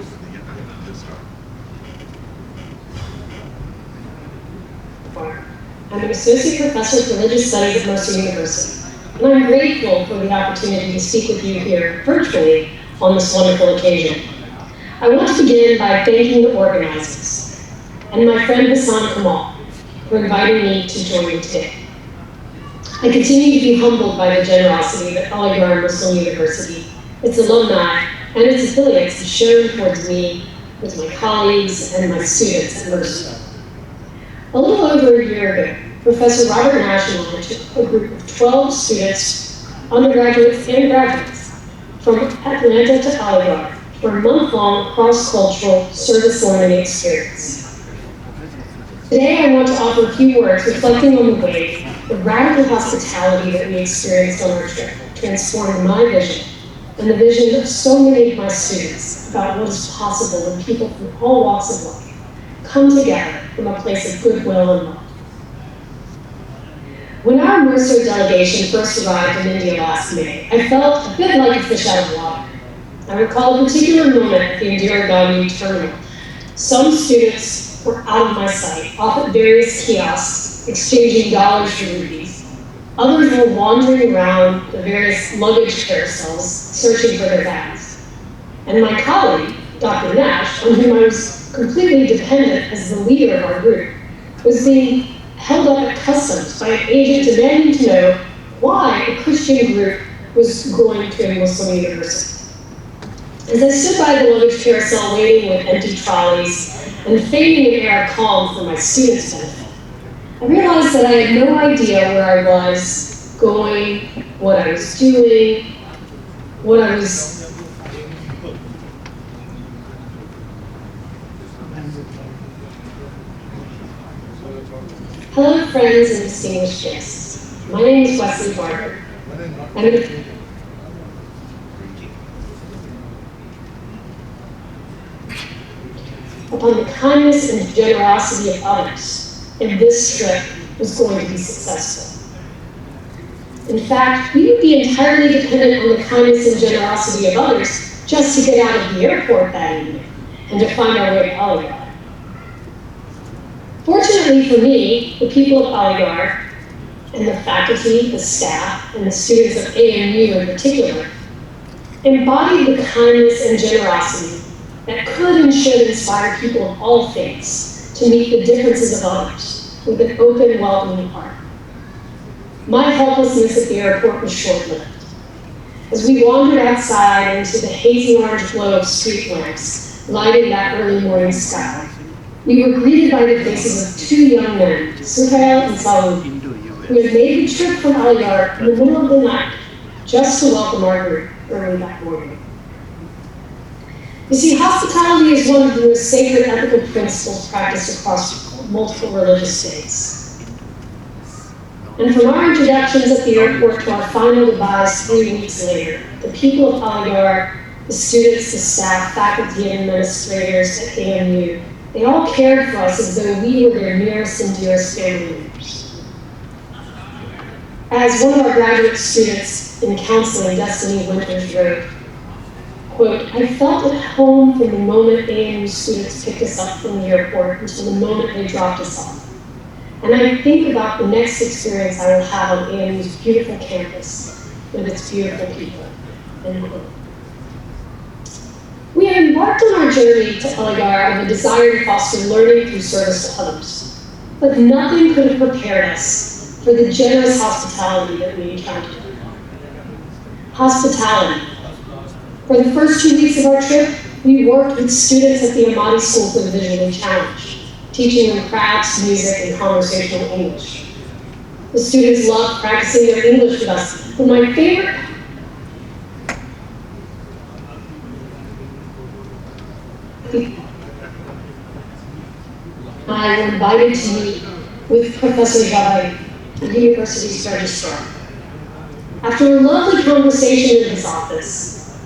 I'm an associate professor of religious studies at Mercer University, and I'm grateful for the opportunity to speak with you here virtually on this wonderful occasion. I want to begin by thanking the organizers and my friend Hassan Kamal for inviting me to join you today. I continue to be humbled by the generosity that Aligarh Muslim University, its alumni, and its affiliates have shown towards me, with my colleagues, and my students at Mercer. A little over a year ago, Professor Robert Nash and I took a group of 12 students, undergraduates and graduates, from Atlanta to Aligarh for a month-long cross-cultural service learning experience. Today, I want to offer a few words reflecting on the way the radical hospitality that we experienced on our trip transformed my vision and the vision of so many of my students about what is possible when people from all walks of life come together from a place of goodwill and love. When our Mercer delegation first arrived in India last May, I felt a bit like a fish out of water. I recall a particular moment at the Indira Gandhi terminal. Some students were out of my sight, off at various kiosks, exchanging dollars for rupees. Others were wandering around the various luggage carousels, searching for their bags. And my colleague, Dr. Nash, on whom I was completely dependent as the leader of our group, was being held up at customs by an agent demanding to know why a Christian group was going to a Muslim university. As I stood by the luggage carousel waiting with empty trolleys and feigning an air of calm for my students' benefit, I realized that I had no idea where I was going, what I was doing, what I was... Hello, friends and distinguished guests. My name is Wesley Barker. Upon the kindness and generosity of others, if this trip was going to be successful. In fact, we would be entirely dependent on the kindness and generosity of others just to get out of the airport that evening and to find our way to Aligarh. Fortunately for me, the people of Aligarh and the faculty, the staff, and the students of AMU in particular embodied the kindness and generosity that could and should inspire people of all faiths to meet the differences of others with an open, welcoming heart. My helplessness at the airport was short-lived. As we wandered outside into the hazy orange glow of street lamps lighting that early morning sky, we were greeted by the faces of two young men, Suhail and Salud, who had made the trip from Aligarh in the middle of the night just to welcome our group early that morning. You see, hospitality is one of the most sacred ethical principles practiced across multiple religious faiths. And from our introductions at the airport to our final goodbyes 3 weeks later, the people of Aligarh, the students, the staff, faculty, and administrators at AMU, they all cared for us as though we were their nearest and dearest family members. As one of our graduate students in counseling, Destiny Winters, wrote, quote, I felt at home from the moment AMU students picked us up from the airport until the moment they dropped us off. And I think about the next experience I will have on AMU's beautiful campus with its beautiful people, end quote. We had embarked on our journey to Aligarh out of a desire to foster learning through service to others. But nothing could have prepared us for the generous hospitality that we encountered. Hospitality. For the first 2 weeks of our trip, we worked with students at the Amati School for the Visually Challenged, teaching them crafts, music, and conversational English. The students loved practicing their English with us, but my favorite I were invited to meet with Professor Javai, the university's registrar. After a lovely conversation in his office,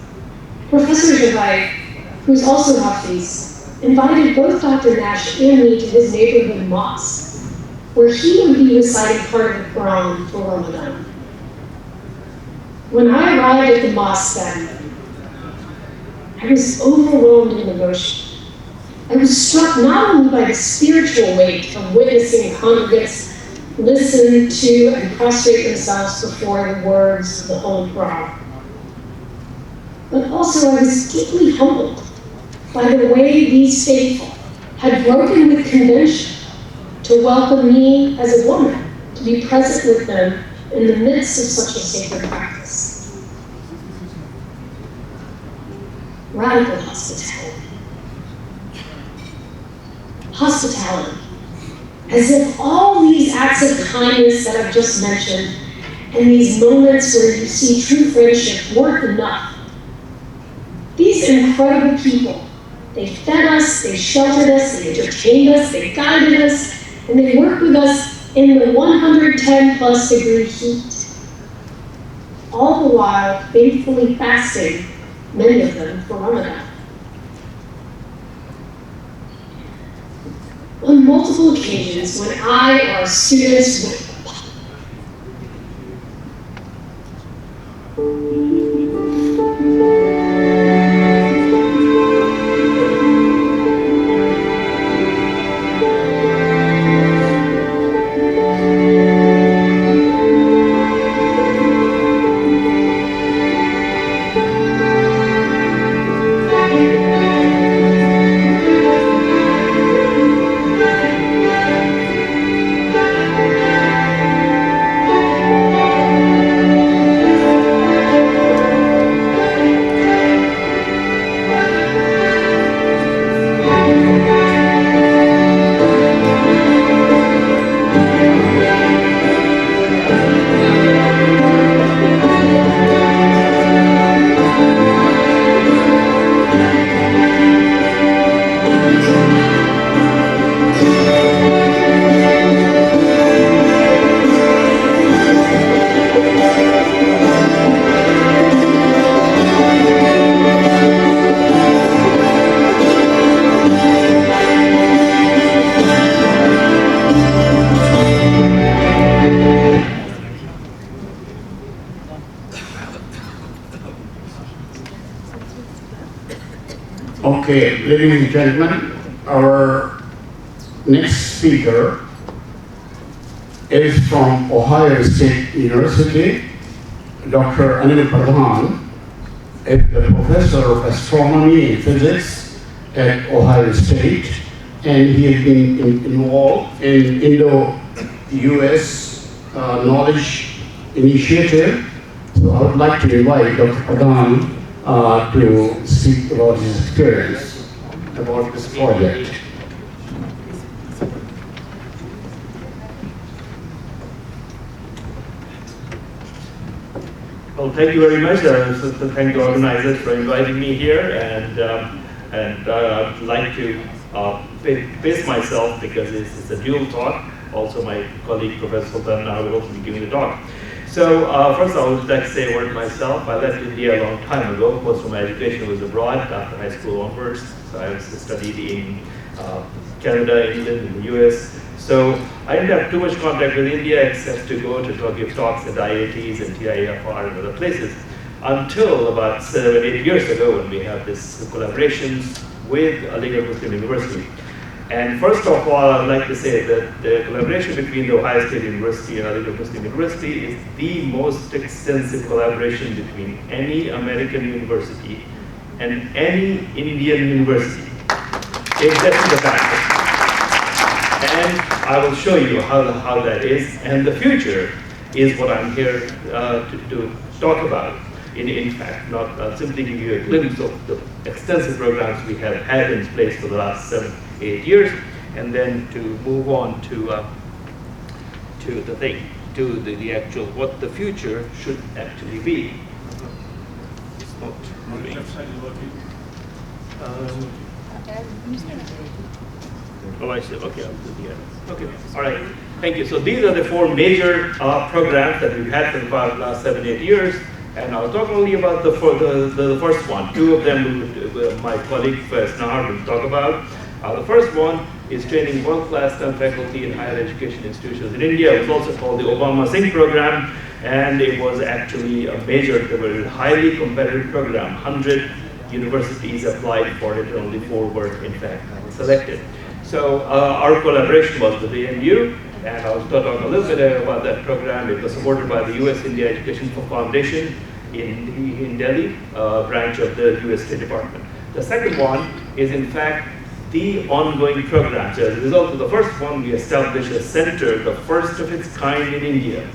Professor Javai, who's also Hafiz, invited both Dr. Nash and me to his neighborhood mosque, where he would be reciting part of the Quran for Ramadan. When I arrived at the mosque that evening, I was overwhelmed in emotion. I was struck not only by the spiritual weight of witnessing congregants listen to and prostrate themselves before the words of the Holy Quran, but also I was deeply humbled by the way these faithful had broken with convention to welcome me as a woman to be present with them in the midst of such a sacred practice. Radical hospitality. Hospitality. As if all these acts of kindness that I've just mentioned and these moments where you see true friendship weren't enough. These incredible people, they fed us, they sheltered us, they entertained us, they guided us, and they worked with us in the 110 plus degree heat. All the while faithfully fasting, many of them for Ramadan. On multiple occasions, when I or our students would Okay, ladies and gentlemen, our next speaker is from Ohio State University, Dr. Anil Pradhan, a professor of astronomy and physics at Ohio State, and he has been involved in Indo-US Knowledge Initiative. So I would like to invite Dr. Pradhan to speak about his experience about this project. Well, thank you very much. So thank the organizers for inviting me here, and I'd like to pace myself because it's a dual talk. Also, my colleague Professor Sultan will also be giving the talk. So first I would like to say a word myself. I left India a long time ago. Most of my education was abroad after high school onwards. So I studied in Canada, England, and the US. So I didn't have too much contact with India except to go to give talks at IITs and TIFR and other places until about 7-8 years ago when we had this collaborations with Aligarh Muslim University. And first of all, I'd like to say that the collaboration between the Ohio State University and Aligarh Muslim University is the most extensive collaboration between any American university and any Indian university. Except the fact. And I will show you how that is. And the future is what I'm here to talk about. In fact, not simply give you a glimpse of the extensive programs we have had in place for the last 7-8 years, and then to move on to the actual what the future should actually be. It's not moving. Oh, I see. Okay, I'll do the other. Okay, all right. Thank you. So these are the 4 major programs that we've had for the last 7-8 years. And I'll talk only about the first one. 2 of them my colleague Nahar will talk about. The first one is training world-class STEM faculty in higher education institutions in India. It was also called the Obama Singh program, and it was actually a major, highly competitive program. 100 universities applied for it, and only 4 were in fact selected. So our collaboration was with the AMU, and I'll talk a little bit about that program. It was supported by the US India Education Foundation in Delhi, branch of the US State Department. The second one is in fact the ongoing program. So as a result of the first one, we established a center, the first of its kind in India.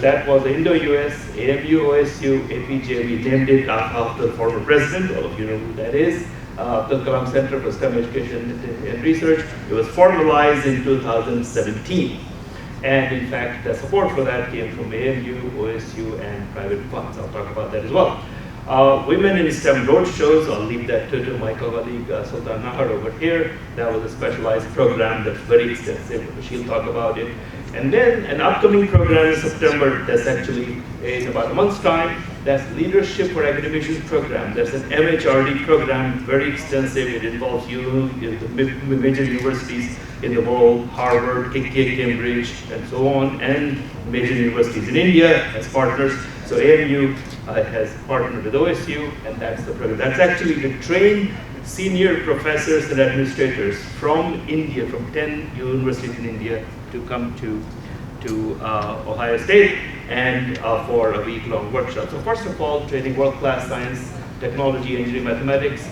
That was the Indo-US, AMU, OSU, APJ. We named it after the former president. All of you know who that is. Abdul Kalam Center for STEM Education and Research. It was formalized in 2017. And in fact, the support for that came from AMU, OSU, and private funds. I'll talk about that as well. Women in STEM roadshows, I'll leave that to my colleague Sultan Nahar over here. That was a specialized program that's very extensive. She'll talk about it. And then an upcoming program in September that's actually in about a month's time. That's Leadership for Academicians program. That's an MHRD program, very extensive. It involves the major universities in the world, Harvard, Cambridge, and so on, and major universities in India as partners. So AMU has partnered with OSU, and that's the program. That's actually to train senior professors and administrators from India, from 10 universities in India, to come to Ohio State and for a week-long workshop. So first of all, training world-class science, technology, engineering, mathematics,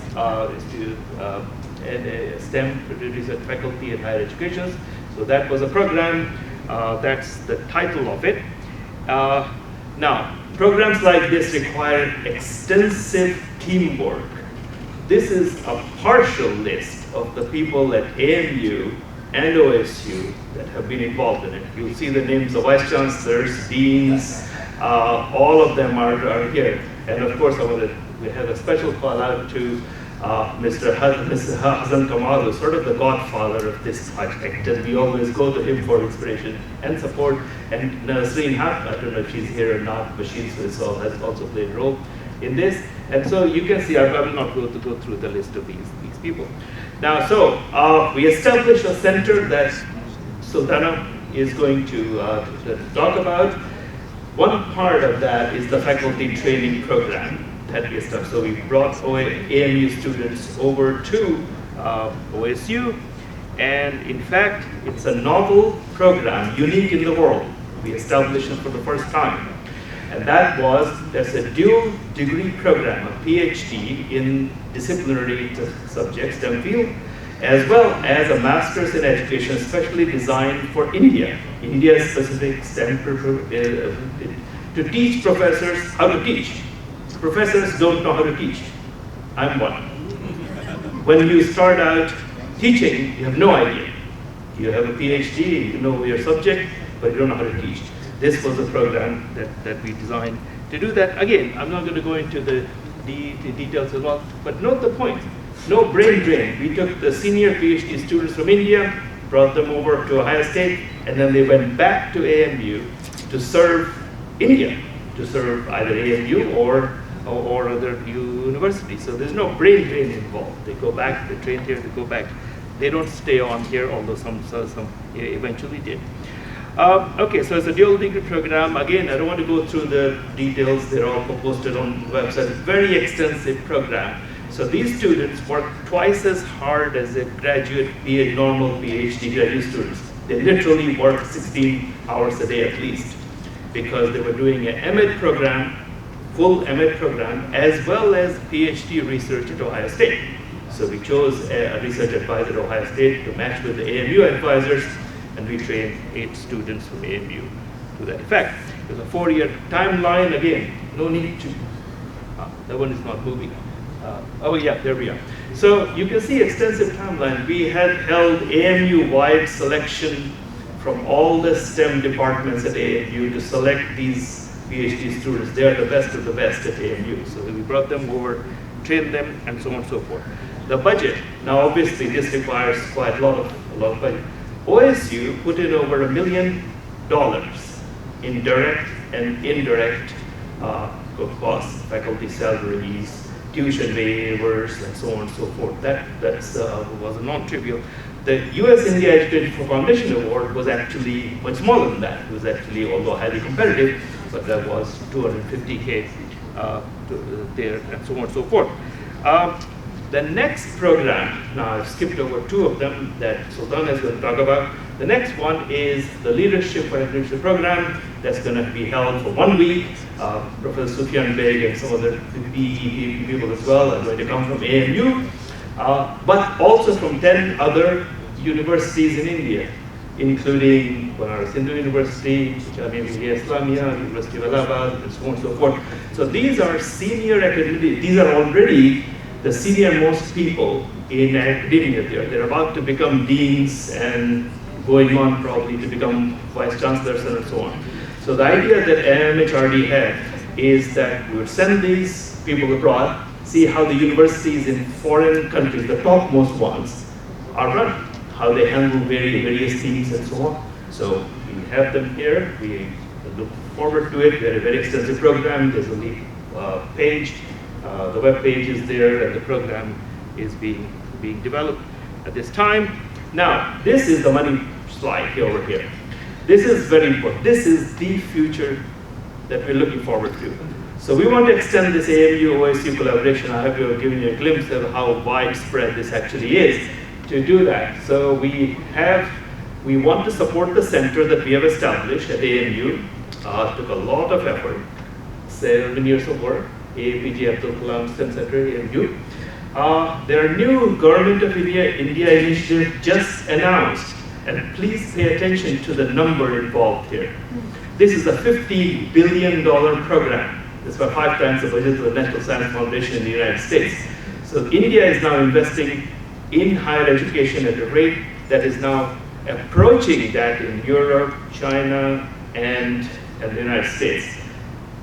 STEM research faculty and higher education. So that was a program. That's the title of it. Now, programs like this require extensive teamwork. This is a partial list of the people at AMU and OSU that have been involved in it. You'll see the names of vice chancellors, deans, all of them are here. And of course, we have a special call out to Mr. Hasan Kamal, who's sort of the godfather of this project, and we always go to him for inspiration and support. And Nasreen Haq, I don't know if she's here or not, but she has also played a role in this. And so you can see, I will not go through the list of these people. Now, so we established a center that Sultana is going to talk about. One part of that is the faculty training program had to be established. So we brought AMU students over to OSU, and in fact, it's a novel program, unique in the world. We established it for the first time. And that's a dual degree program, a PhD in disciplinary subjects, STEM field, as well as a master's in education, especially designed for India. India's specific STEM to teach professors how to teach. Professors don't know how to teach. I'm one. When you start out teaching, you have no idea. You have a PhD, you know your subject, but you don't know how to teach. This was a program that we designed to do that. Again, I'm not going to go into the details a lot, but note the point. No brain drain. We took the senior PhD students from India, brought them over to Ohio State, and then they went back to AMU to serve India, to serve either AMU or other universities. So there's no brain drain involved. They go back, they train here, they go back. They don't stay on here, although some eventually did. Okay, so it's a dual degree program. Again, I don't want to go through the details. They're all posted on the website. Very extensive program. So these students work twice as hard as a normal PhD graduate students. They literally work 16 hours a day at least, because they were doing an MEd program, full MEd program, as well as PhD research at Ohio State. So we chose a research advisor at Ohio State to match with the AMU advisors, and we trained 8 students from AMU to that effect. There's a 4-year timeline. Again, no need to, that one is not moving. Oh yeah, there we are. So you can see extensive timeline. We had held AMU-wide selection from all the STEM departments at AMU to select these PhD students. They are the best of the best at AMU. So we brought them over, trained them, and so on and so forth. The budget, now obviously this requires quite a lot of budget. OSU put in over $1 million in direct and indirect costs, faculty salaries, tuition waivers, and so on and so forth. That was a non-trivial. The U.S. India Education Foundation Award was actually much smaller than that. It was actually, although highly competitive, but that was $250K there, and so on and so forth. The next program, now I've skipped over 2 of them that Sultan is going to talk about. The next one is the Leadership for Education program that's going to be held for 1 week. Professor Sufyan Beg and some other PE people as well are going to come from AMU, but also from 10 other universities in India, including Banaras Hindu University, Jamia Islamia, University of Allahabad, and so on and so forth. So these are senior academic, these are already the senior most people in academia there. They're about to become deans and going on probably to become vice chancellors and so on. So the idea that MHRD had is that we would send these people abroad, see how the universities in foreign countries, the topmost ones, are run, how they handle various themes and so on. So we have them here, we look forward to it. We had a very extensive program. There's a lead page. The web page is there, and the program is being developed at this time. Now, this is the money slide here over here. This is very important. This is the future that we're looking forward to. So we want to extend this AMU-OSU collaboration. I hope you've given you a glimpse of how widespread this actually is to do that. So we want to support the center that we have established at AMU. Took a lot of effort, 7 years of work. APJ Abdul Kalam STEM Center, AMU. There are new Government of India initiatives just announced, and please pay attention to the number involved here. This is a $50 billion program. It's about 5 times the budget of the National Science Foundation in the United States. So India is now investing in higher education at a rate that is now approaching that in Europe, China, and the United States.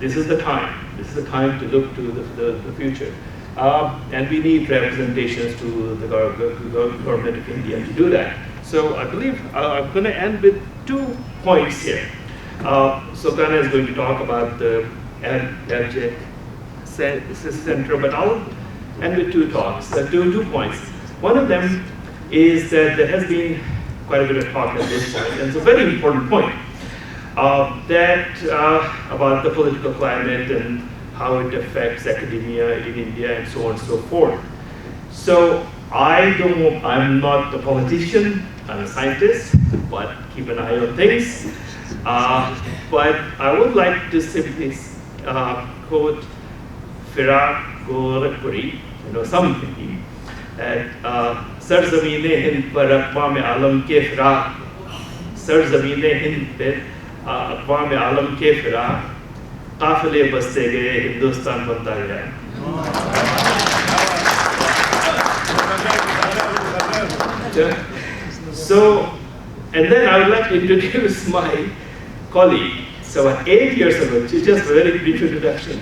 This is the time. This is the time to look to the future. And we need representations to the government of India to do that. So I believe I'm going to end with 2 points here. Sultana is going to talk about the Abject Center, but I'll end with 2 talks, 2 points. One of them is that there has been quite a bit of talk at this point, and it's a very important point, about the political climate and how it affects academia in India, and so on and so forth. So I'm not a politician, I'm a scientist, but keep an eye on things. But I would like to simply quote Firak Gorakhpuri, something, that Sarzamine Hind par Aqwam Alam ke Firak, Sarzamine Hind par Aqwam Alam ke Firak, Qafile baste gaye, Hindustan banta gaya. So, and then I would like to introduce my colleague. So 8 years ago, just a very brief introduction,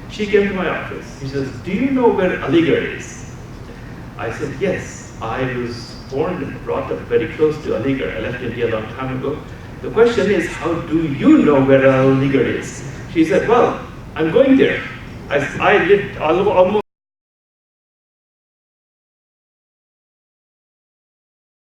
she came to my office. She says, do you know where Aligarh is? I said, yes. I was born and brought up very close to Aligarh. I left India a long time ago. The question is, how do you know where Aligarh is? She said, well, I'm going there. I lived almost